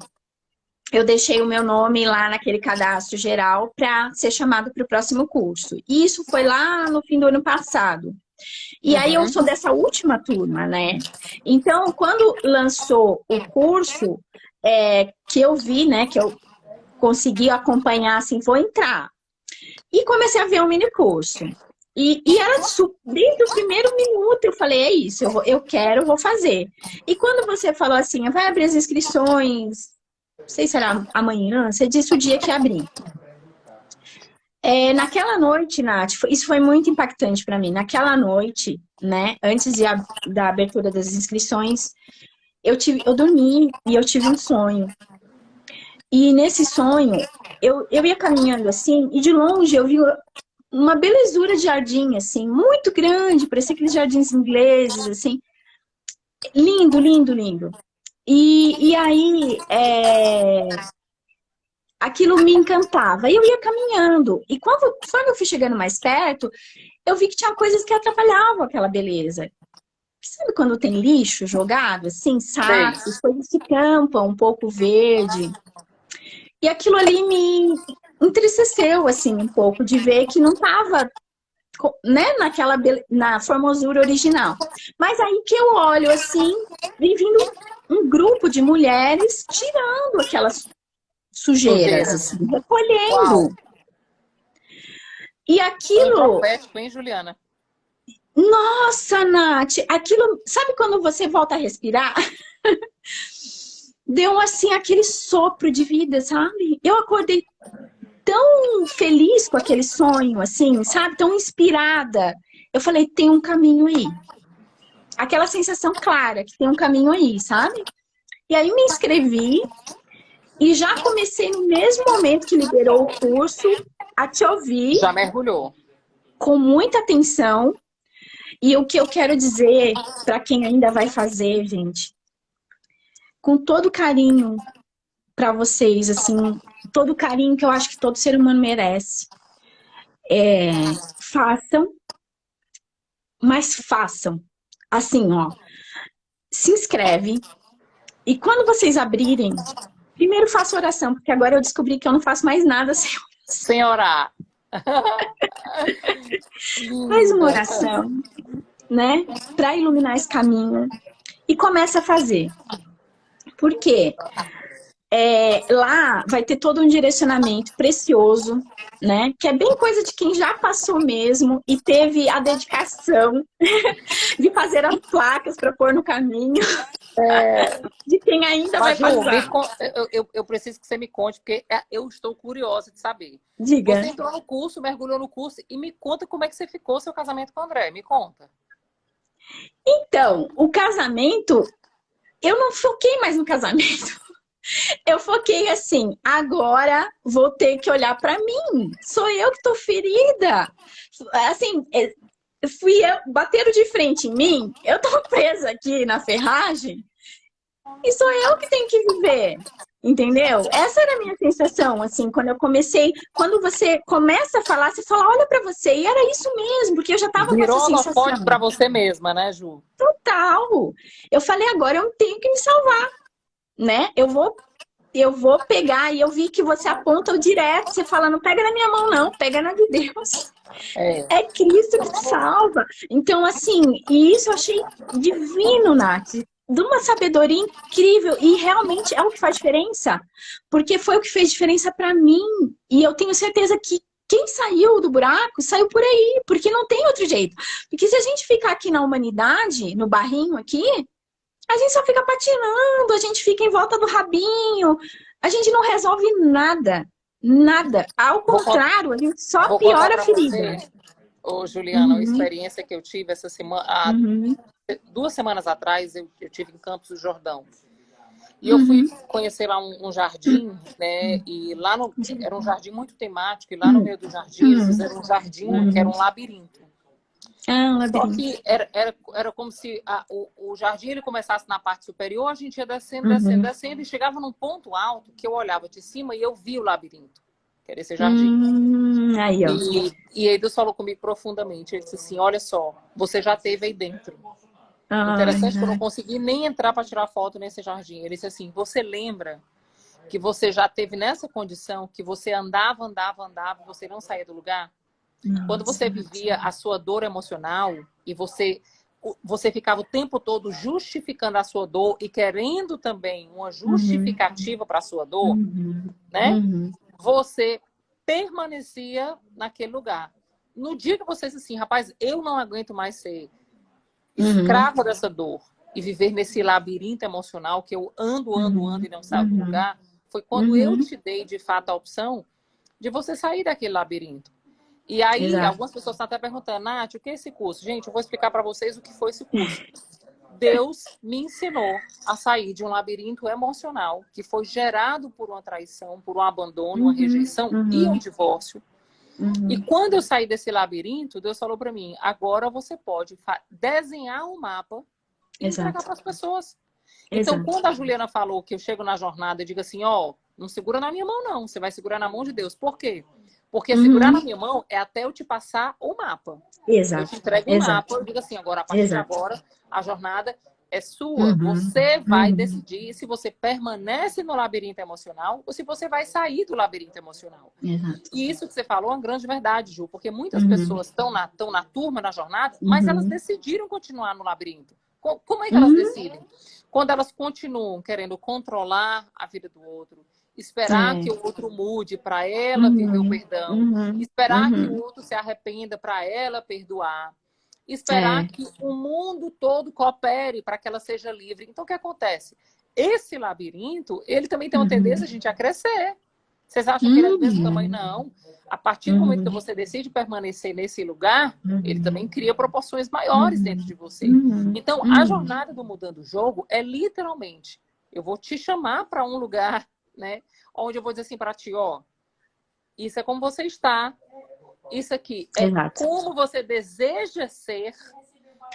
Speaker 2: eu deixei o meu nome lá naquele cadastro geral para ser chamado para o próximo curso. E isso foi lá no fim do ano passado. E aí eu
Speaker 1: Uhum.
Speaker 2: sou dessa última turma, né? Então, quando lançou o curso, que eu vi, né, que eu consegui acompanhar, assim, vou entrar. E comecei a ver um mini curso. E era desde o primeiro minuto eu falei, é isso, eu quero, vou fazer. E quando você falou assim, vai abrir as inscrições, não sei se era amanhã, você disse o dia que ia abrir. Naquela noite, Nath, isso foi muito impactante para mim. Naquela noite, né, antes da abertura das inscrições, eu dormi e eu tive um sonho. E nesse sonho, eu ia caminhando assim, e de longe eu vi uma belezura de jardim, assim, muito grande, parecia aqueles jardins ingleses, assim, lindo, lindo, lindo. E aí, aquilo me encantava. E eu ia caminhando. E conforme eu fui chegando mais perto, eu vi que tinha coisas que atrapalhavam aquela beleza. Sabe quando tem lixo jogado, assim,
Speaker 1: Sei.
Speaker 2: sacos, coisas que tampam um pouco verde? E aquilo ali me entristeceu, assim, um pouco, de ver que não estava, né, na formosura original. Mas aí que eu olho assim, vem vindo um grupo de mulheres tirando aquelas sujeiras,
Speaker 1: Sujeira.
Speaker 2: assim,
Speaker 1: Uau.
Speaker 2: recolhendo. E
Speaker 1: Foi
Speaker 2: aquilo,
Speaker 1: profético, hein, Juliana?
Speaker 2: Nossa, Nath, aquilo, sabe quando você volta a respirar? Deu assim aquele sopro de vida, sabe? Eu acordei tão feliz com aquele sonho, assim, sabe? Tão inspirada. Eu falei, tem um caminho aí. Aquela sensação clara que tem um caminho aí, sabe? E aí me inscrevi e já comecei no mesmo momento que liberou o curso a te ouvir
Speaker 1: Já mergulhou.
Speaker 2: com muita atenção. E o que eu quero dizer para quem ainda vai fazer, gente, com todo carinho para vocês, assim, todo carinho que eu acho que todo ser humano merece. Façam, mas façam. Assim, ó, se inscreve e quando vocês abrirem, primeiro faça oração, porque agora eu descobri que eu não faço mais nada sem oração.
Speaker 1: Sem orar.
Speaker 2: Faz uma
Speaker 1: Linda.
Speaker 2: oração, né, para iluminar esse caminho e começa a fazer. Por quê? Lá vai ter todo um direcionamento precioso, né? Que é bem coisa de quem já passou mesmo e teve a dedicação de fazer as placas para pôr no caminho, de quem ainda vai
Speaker 1: Mas, Ju,
Speaker 2: passar.
Speaker 1: eu preciso que você me conte, porque eu estou curiosa de saber.
Speaker 2: Diga.
Speaker 1: Você entrou no curso, mergulhou no curso, e me conta como é que você ficou seu casamento com o André. Me conta.
Speaker 2: Então, o casamento, eu não foquei mais no casamento. Eu foquei assim, agora vou ter que olhar para mim. Sou eu que tô ferida. Assim, fui eu, bateram de frente em mim, eu tô presa aqui na ferragem e sou eu que tenho que viver. Entendeu? Essa era a minha sensação, assim, quando eu comecei, quando você começa a falar, você fala, olha pra você, e era isso mesmo, porque eu já tava com essa
Speaker 1: Virou holofote
Speaker 2: sensação.
Speaker 1: para você mesma, né, Ju?
Speaker 2: Total. Eu falei, agora eu tenho que me salvar, né? Eu vou pegar, e eu vi que você aponta o direto, você fala, não pega na minha mão, não, pega na de Deus. É Cristo que te salva. Então, assim, e isso eu achei divino, Nath. De uma sabedoria incrível. E realmente é o que faz diferença. Porque foi o que fez diferença pra mim. E eu tenho certeza que quem saiu do buraco, saiu por aí. Porque não tem outro jeito. Porque se a gente ficar aqui na humanidade, no barrinho aqui, a gente só fica patinando, a gente fica em volta do rabinho, a gente não resolve nada. Nada. Ao contrário, a gente só
Speaker 1: Vou contar
Speaker 2: piora a
Speaker 1: para
Speaker 2: ferida.
Speaker 1: você, ô, Juliana, a
Speaker 2: Uhum,
Speaker 1: experiência que eu tive essa semana, há
Speaker 2: uhum,
Speaker 1: 2 semanas atrás, eu tive em Campos do Jordão. E eu fui
Speaker 2: uhum,
Speaker 1: conhecer lá um jardim, né? E lá era um jardim muito temático, e lá no
Speaker 2: uhum,
Speaker 1: meio do jardim eles
Speaker 2: uhum,
Speaker 1: fizeram um jardim que era
Speaker 2: uhum.
Speaker 1: um labirinto.
Speaker 2: Ah, um
Speaker 1: Só
Speaker 2: labirinto.
Speaker 1: que era como se o jardim ele começasse na parte superior, a gente ia descendo, descendo,
Speaker 2: Uhum.
Speaker 1: descendo, e chegava num ponto alto que eu olhava de cima e eu via o labirinto, que era esse jardim.
Speaker 2: Aí, ó.
Speaker 1: E Deus falou comigo profundamente. Ele disse assim: olha só, você já esteve aí dentro.
Speaker 2: Ai,
Speaker 1: Interessante que eu não
Speaker 2: Nath.
Speaker 1: consegui nem entrar para tirar foto nesse jardim. Ele disse assim: você lembra que você já teve nessa condição, que você andava, andava, andava, e você não saía do lugar? Quando
Speaker 2: Nossa,
Speaker 1: você
Speaker 2: Nath.
Speaker 1: vivia a sua dor emocional e você ficava o tempo todo justificando a sua dor e querendo também uma
Speaker 2: Uhum,
Speaker 1: justificativa para a sua dor,
Speaker 2: uhum,
Speaker 1: né?
Speaker 2: uhum,
Speaker 1: Você permanecia naquele lugar. No dia que você disse assim, rapaz, eu não aguento mais ser
Speaker 2: uhum,
Speaker 1: escrava dessa dor e viver nesse labirinto emocional que eu ando, ando, ando
Speaker 2: uhum,
Speaker 1: e não saio do
Speaker 2: uhum,
Speaker 1: lugar, foi quando eu
Speaker 2: uhum.
Speaker 1: te dei de fato a opção de você sair daquele labirinto. E aí,
Speaker 2: Exato.
Speaker 1: algumas pessoas estão até perguntando, Nath, o que é esse curso? Gente, eu vou explicar para vocês o que foi esse curso. Deus me ensinou a sair de um labirinto emocional que foi gerado por uma traição, por um abandono, uma
Speaker 2: Uhum,
Speaker 1: rejeição e um
Speaker 2: uhum,
Speaker 1: divórcio. E
Speaker 2: uhum.
Speaker 1: quando eu saí desse labirinto, Deus falou para mim: agora você pode desenhar um mapa e entregar
Speaker 2: Exato,
Speaker 1: para as pessoas. Então,
Speaker 2: exato.
Speaker 1: quando a Juliana falou que eu chego na jornada e digo assim: ó, não segura na minha mão, não, você vai segurar na mão de Deus. Por quê? Porque segurar na
Speaker 2: Uhum.
Speaker 1: minha mão é até eu te passar o mapa. Eu te
Speaker 2: Exato,
Speaker 1: entrego um mapa,
Speaker 2: exato,
Speaker 1: eu digo assim: agora, a partir de
Speaker 2: exato.
Speaker 1: agora, a jornada é sua.
Speaker 2: Uhum,
Speaker 1: Você vai
Speaker 2: uhum.
Speaker 1: decidir se você permanece no labirinto emocional ou se você vai sair do labirinto emocional.
Speaker 2: Exato.
Speaker 1: E isso que você falou é uma grande verdade, Ju, porque muitas
Speaker 2: Uhum,
Speaker 1: pessoas estão na turma, na jornada, mas elas
Speaker 2: uhum,
Speaker 1: decidiram continuar no labirinto. Como é que elas
Speaker 2: uhum.
Speaker 1: decidem? Quando elas continuam querendo controlar a vida do outro, esperar
Speaker 2: É.
Speaker 1: que o outro mude para ela viver o
Speaker 2: Uhum,
Speaker 1: perdão,
Speaker 2: uhum,
Speaker 1: esperar que o
Speaker 2: uhum.
Speaker 1: outro se arrependa para ela perdoar. esperar que o mundo todo coopere para que ela seja livre. Então, o que acontece? Esse labirinto, ele também tem uma tendência, a gente, a crescer. Vocês acham que ele é do mesmo tamanho? Não. A partir do momento que você decide permanecer nesse lugar, ele também cria proporções maiores dentro de você. Então, a jornada do Mudando o Jogo é literalmente, eu vou te chamar para um lugar, né, onde eu vou dizer assim para ti, ó, isso é como você está, isso aqui é como você deseja ser,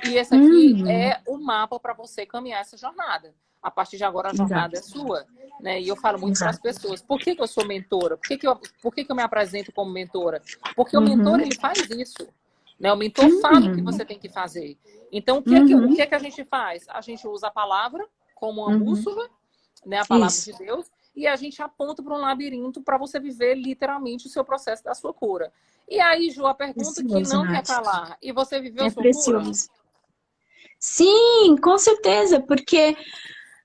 Speaker 1: e esse aqui é o mapa para você caminhar essa jornada. A partir de agora, a jornada é sua. Né? E eu falo muito para as pessoas. Por que eu sou mentora? Por que eu me apresento como mentora? Porque o mentor, ele faz isso. Né? O mentor fala o que você tem que fazer. Então, o que é que a gente faz? A gente usa a palavra como uma bússola, né? A palavra de Deus, e a gente aponta para um labirinto para você viver literalmente o seu processo da sua cura. E aí, Ju, a pergunta que não quer calar. E você viveu a sua cura?
Speaker 2: Sim, com certeza, porque...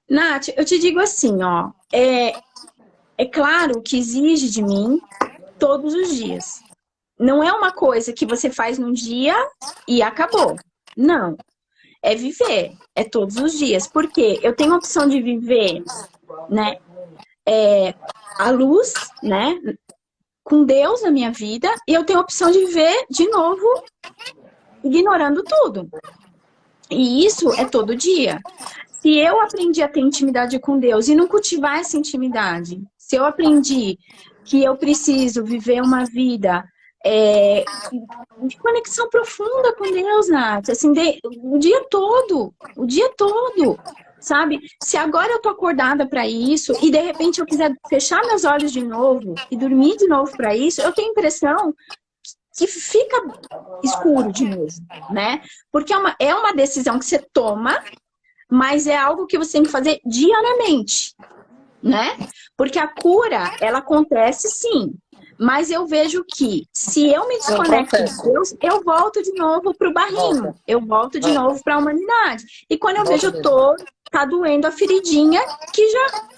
Speaker 2: Nath, eu te digo assim, ó, é claro que exige de mim todos os dias. Não é uma coisa que você faz num dia e acabou. Não. É viver, é todos os dias. Porque eu tenho a opção de viver, né, a luz, né, com Deus na minha vida, e eu tenho a opção de viver de novo ignorando tudo. E isso é todo dia. Se eu aprendi a ter intimidade com Deus e não cultivar essa intimidade, se eu aprendi que eu preciso viver uma vida de conexão profunda com Deus, Nath, assim, o dia todo, sabe? Se agora eu tô acordada para isso e de repente eu quiser fechar meus olhos de novo e dormir de novo para isso, eu tenho a impressão que fica escuro de novo, né? Porque é uma decisão que você toma, mas é algo que você tem que fazer diariamente, né? Porque a cura, ela acontece sim, mas eu vejo que se eu me desconecto de Deus, eu volto de novo pro barrinho, eu volto de novo para a humanidade. E quando eu vejo tá doendo a feridinha que já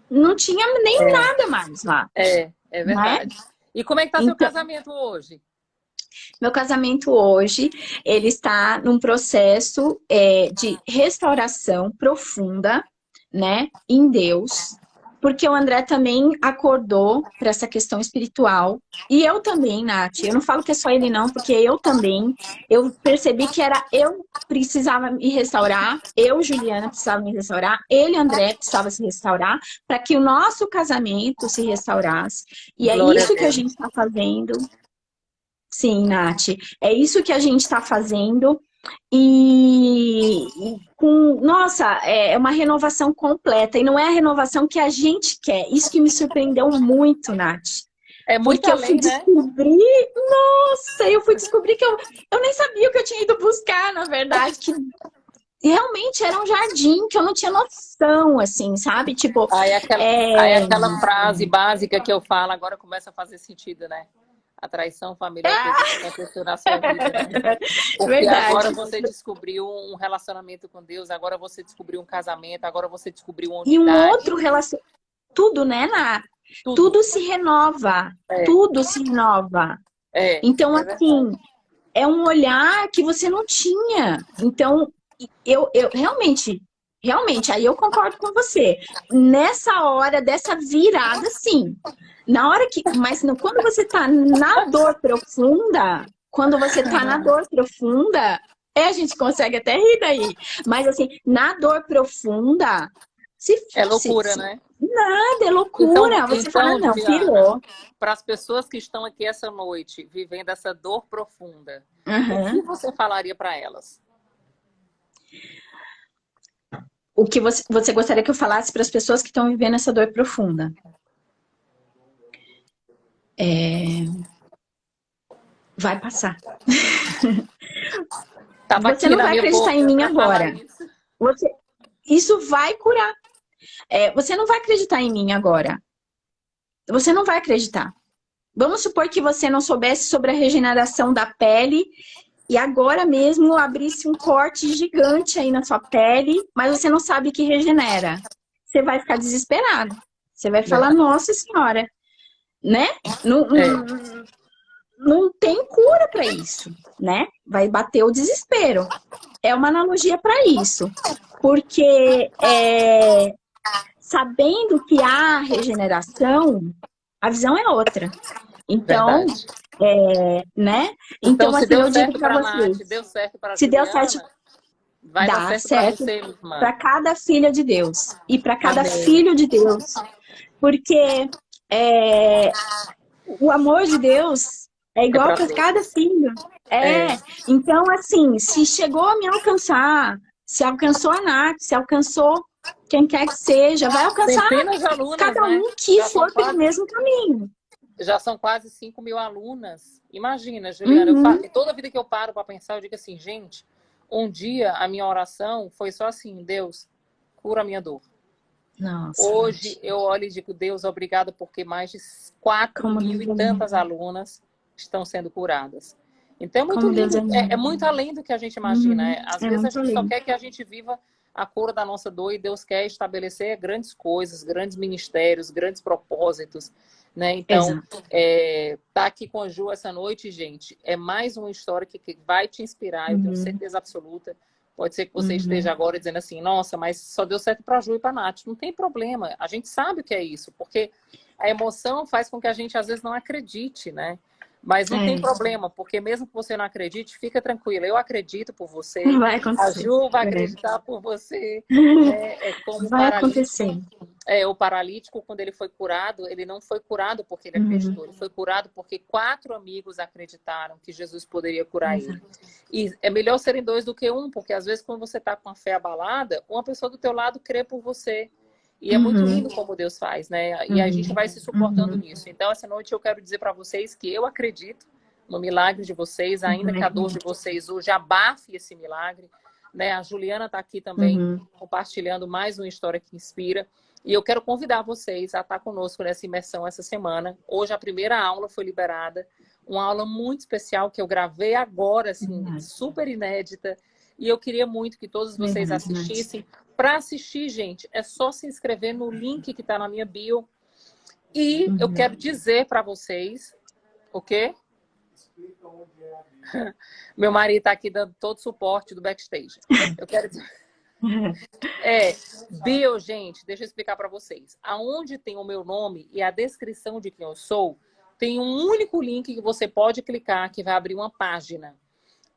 Speaker 2: não tinha nem nada mais lá.
Speaker 1: É verdade. Né? E como é que tá seu casamento hoje?
Speaker 2: Meu casamento hoje, ele está num processo de restauração profunda, né, em Deus, porque o André também acordou para essa questão espiritual, e eu também, Nath, eu não falo que é só ele não, porque eu também, eu percebi que eu precisava me restaurar, eu, Juliana, precisava me restaurar, ele, André, precisava se restaurar, para que o nosso casamento se restaurasse, e é isso que a gente está fazendo. Sim, Nath, é isso que a gente está fazendo nossa, é uma renovação completa e não é a renovação que a gente quer. Isso que me surpreendeu muito, Nath.
Speaker 1: É muito
Speaker 2: porque
Speaker 1: além,
Speaker 2: eu fui descobrir, nossa, eu fui descobrir que eu nem sabia o que eu tinha ido buscar, na verdade, que realmente era um jardim que eu não tinha noção, assim, sabe? Tipo,
Speaker 1: aí aquela frase básica que eu falo agora começa a fazer sentido, né? A traição familiar que aconteceu na sua vida. Né? Porque verdade. Agora você descobriu um relacionamento com Deus, agora você descobriu um casamento, agora você descobriu uma unidade.
Speaker 2: E um outro relacionamento. Tudo, né, Ná? Tudo se renova. Tudo se renova. Então, assim, é um olhar que você não tinha. Então, eu realmente, aí eu concordo com você. Nessa hora dessa virada, sim. Na hora que, mas não, quando você tá na dor profunda, a gente consegue até rir daí. Mas assim, na dor profunda,
Speaker 1: é loucura, né?
Speaker 2: Nada, é loucura. Então, você fala, não, pirou.
Speaker 1: Para as pessoas que estão aqui essa noite, vivendo essa dor profunda, o que você falaria para elas?
Speaker 2: O que você gostaria que eu falasse para as pessoas que estão vivendo essa dor profunda? Vai passar. Você não vai acreditar em mim agora. Isso vai curar. Você não vai acreditar em mim agora. Você não vai acreditar. Vamos supor que você não soubesse sobre a regeneração da pele e agora mesmo abrisse um corte gigante aí na sua pele, mas você não sabe que regenera. Você vai ficar desesperado. Você vai falar, nossa senhora, né? Não tem cura para isso, né? vai bater o desespero. É uma analogia para isso. Porque sabendo que há regeneração, a visão é outra. Então,
Speaker 1: Verdade.
Speaker 2: né?
Speaker 1: Então,
Speaker 2: Então,
Speaker 1: se
Speaker 2: assim,
Speaker 1: deu
Speaker 2: eu digo
Speaker 1: certo
Speaker 2: para
Speaker 1: para a Nath,
Speaker 2: vocês,
Speaker 1: deu certo para a
Speaker 2: se deu certo,
Speaker 1: Juliana, vai dar
Speaker 2: dá
Speaker 1: certo para
Speaker 2: certo
Speaker 1: você, minha irmã.
Speaker 2: para cada filha de Deus e para cada
Speaker 1: Amém.
Speaker 2: filho de Deus. Porque o amor de Deus é
Speaker 1: É
Speaker 2: igual
Speaker 1: para
Speaker 2: para cada
Speaker 1: todos.
Speaker 2: filho.
Speaker 1: É.
Speaker 2: Então, assim, se chegou a me alcançar, se alcançou a Nath, se alcançou quem quer que seja, vai alcançar
Speaker 1: Centenas de alunas,
Speaker 2: cada
Speaker 1: né?
Speaker 2: um que for pelo mesmo caminho.
Speaker 1: Já são quase 5.000 alunas. Imagina, Juliana,
Speaker 2: Uhum.
Speaker 1: toda vida que eu paro para pensar, eu digo assim, gente, um dia a minha oração foi só assim, Deus, cura a minha dor.
Speaker 2: Nossa,
Speaker 1: Hoje
Speaker 2: Nath,
Speaker 1: eu olho e digo, Deus, obrigada, porque mais de 4
Speaker 2: como
Speaker 1: mil
Speaker 2: Deus
Speaker 1: e
Speaker 2: é lindo.
Speaker 1: tantas alunas estão sendo curadas. Então é muito
Speaker 2: Como Deus é
Speaker 1: lindo, é
Speaker 2: lindo.
Speaker 1: muito além do que a gente imagina.
Speaker 2: Uhum.
Speaker 1: Às
Speaker 2: É
Speaker 1: vezes a
Speaker 2: muito
Speaker 1: gente só
Speaker 2: lindo.
Speaker 1: quer que a gente viva a cura da nossa dor e Deus quer estabelecer grandes coisas, grandes ministérios, grandes propósitos. Né? Então,
Speaker 2: Exato.
Speaker 1: tá aqui com a Ju essa noite, gente, é mais uma história que vai te inspirar, eu tenho
Speaker 2: Uhum.
Speaker 1: certeza absoluta. Pode ser que você esteja
Speaker 2: Uhum.
Speaker 1: agora dizendo assim, nossa, mas só deu certo para a Ju e para a Nath. Não tem problema, a gente sabe o que é isso, porque a emoção faz com que a gente às vezes não acredite, né? Mas não tem problema, porque mesmo que você não acredite, fica tranquila. Eu acredito por você,
Speaker 2: Vai
Speaker 1: a
Speaker 2: acontecer.
Speaker 1: Ju vai acreditar por você, né? É como
Speaker 2: Vai acontecer.
Speaker 1: o paralítico, quando ele foi curado, ele não foi curado porque ele
Speaker 2: Uhum.
Speaker 1: acreditou, ele foi curado porque 4 amigos acreditaram que Jesus poderia curar ele.
Speaker 2: Exato.
Speaker 1: E é melhor serem 2 do que 1, porque às vezes quando você está com a fé abalada, uma pessoa do teu lado crê por você. E é muito
Speaker 2: Uhum.
Speaker 1: lindo como Deus faz, né? E a gente
Speaker 2: Uhum.
Speaker 1: vai se suportando
Speaker 2: Uhum.
Speaker 1: nisso. Então, essa noite eu quero dizer para vocês que eu acredito no milagre de vocês, ainda que a dor de vocês hoje abafe esse milagre. Né? A Juliana está aqui também
Speaker 2: Uhum.
Speaker 1: compartilhando mais uma história que inspira. E eu quero convidar vocês a estar conosco nessa imersão essa semana. Hoje a primeira aula foi liberada. Uma aula muito especial que eu gravei agora, assim,
Speaker 2: Verdade.
Speaker 1: super inédita. E eu queria muito que todos vocês
Speaker 2: Verdade, Nath.
Speaker 1: assistissem. Para assistir, gente, é só se inscrever no link que está na minha bio. E eu
Speaker 2: Uhum.
Speaker 1: quero dizer para vocês, o quê? Meu marido está aqui dando todo o suporte do backstage. Eu quero dizer... bio, gente, deixa eu explicar para vocês. Aonde tem o meu nome e a descrição de quem eu sou, tem um único link que você pode clicar que vai abrir uma página.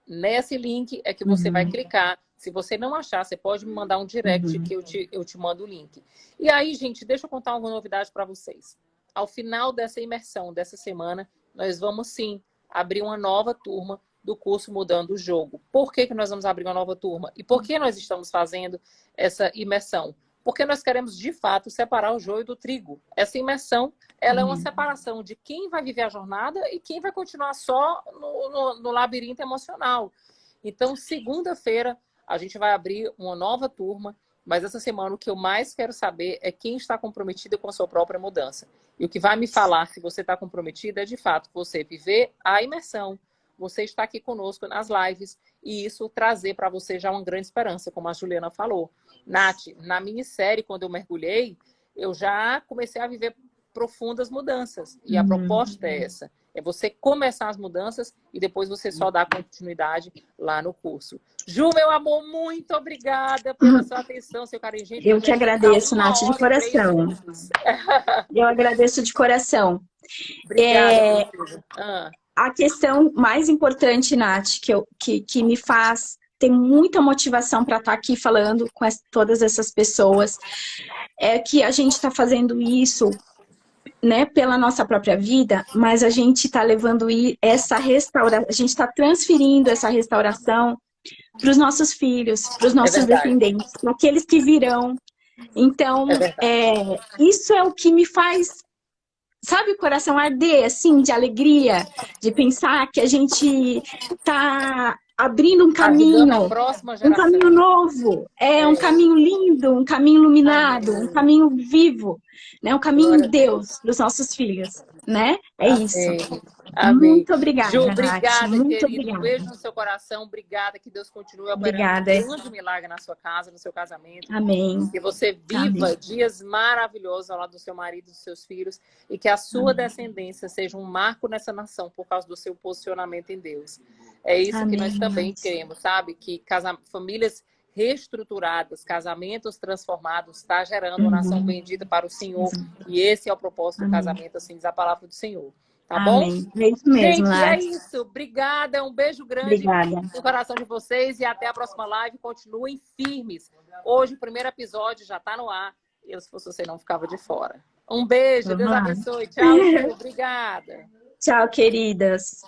Speaker 1: Nesse link é que você vai
Speaker 2: Uhum.
Speaker 1: clicar. Se você não achar, você pode me mandar um direct
Speaker 2: Uhum.
Speaker 1: que eu te mando o link. E aí, gente, deixa eu contar uma novidade para vocês. Ao final dessa imersão, dessa semana, nós vamos sim abrir uma nova turma do curso Mudando o Jogo. Por que nós vamos abrir uma nova turma? E por que nós estamos fazendo essa imersão? Porque nós queremos, de fato, separar o joio do trigo. Essa imersão, ela é uma separação de quem vai viver a jornada e quem vai continuar só no labirinto emocional. Então, segunda-feira, a gente vai abrir uma nova turma, mas essa semana o que eu mais quero saber é quem está comprometido com a sua própria mudança. E o que vai me falar se você está comprometido é, de fato, você viver a imersão, você está aqui conosco nas lives e isso trazer para você já uma grande esperança, como a Juliana falou. Nath, na minissérie, quando eu mergulhei, eu já comecei a viver profundas mudanças. E a proposta é essa. É você começar as mudanças e depois você só dá continuidade lá no curso. Ju, meu amor, muito obrigada pela sua atenção, seu carinho. Gente,
Speaker 2: Eu
Speaker 1: nós
Speaker 2: que
Speaker 1: já estamos há
Speaker 2: agradeço,
Speaker 1: 1
Speaker 2: Nath, de
Speaker 1: hora e 3
Speaker 2: coração.
Speaker 1: minutos.
Speaker 2: Eu agradeço de coração.
Speaker 1: Obrigada, princesa.
Speaker 2: A questão mais importante, Nath, que me faz ter muita motivação para estar aqui falando com todas essas pessoas, é que a gente está fazendo isso, né, pela nossa própria vida, mas a gente está levando essa restauração, a gente está transferindo essa restauração para os nossos filhos, para os
Speaker 1: É
Speaker 2: nossos
Speaker 1: verdade.
Speaker 2: descendentes, para aqueles que virão. Então,
Speaker 1: É verdade.
Speaker 2: isso é o que me faz, sabe, o coração arder, assim, de alegria, de pensar que a gente está abrindo um
Speaker 1: Ajudando a
Speaker 2: caminho,
Speaker 1: próxima
Speaker 2: um
Speaker 1: geração.
Speaker 2: caminho novo, um caminho lindo, um caminho iluminado, um caminho vivo, né? Um caminho em
Speaker 1: Glória a Deus.
Speaker 2: Deus para os nossos filhos, né? É isso.
Speaker 1: Amém. Amém.
Speaker 2: Muito obrigada,
Speaker 1: Ju,
Speaker 2: Nath.
Speaker 1: obrigada,
Speaker 2: Muito
Speaker 1: querido. Um beijo
Speaker 2: obrigada.
Speaker 1: no seu coração. Obrigada. Que Deus continue operando um
Speaker 2: Obrigada.
Speaker 1: grande milagre na sua casa, no seu casamento.
Speaker 2: Amém.
Speaker 1: Que você viva
Speaker 2: Amém.
Speaker 1: dias maravilhosos ao lado do seu marido e dos seus filhos. E que a sua descendência seja um marco nessa nação por causa do seu posicionamento em Deus. É isso que nós
Speaker 2: Amém.
Speaker 1: também queremos, sabe? Que famílias reestruturadas, casamentos transformados, está gerando uma nação
Speaker 2: Uhum.
Speaker 1: bendita para o Senhor. E esse é o propósito do
Speaker 2: Amém.
Speaker 1: casamento, assim diz a palavra do Senhor. Tá bom?
Speaker 2: Amém. É isso mesmo,
Speaker 1: Gente, é
Speaker 2: Nath.
Speaker 1: isso. Obrigada. Um beijo grande
Speaker 2: Obrigada.
Speaker 1: no coração de vocês e até a próxima live. Continuem firmes. Hoje o primeiro episódio já está no ar. Eu, se fosse você, não ficava de fora. Um beijo.
Speaker 2: Vamos
Speaker 1: Deus
Speaker 2: lá.
Speaker 1: abençoe. Tchau, Ju. Obrigada.
Speaker 2: Tchau, queridas.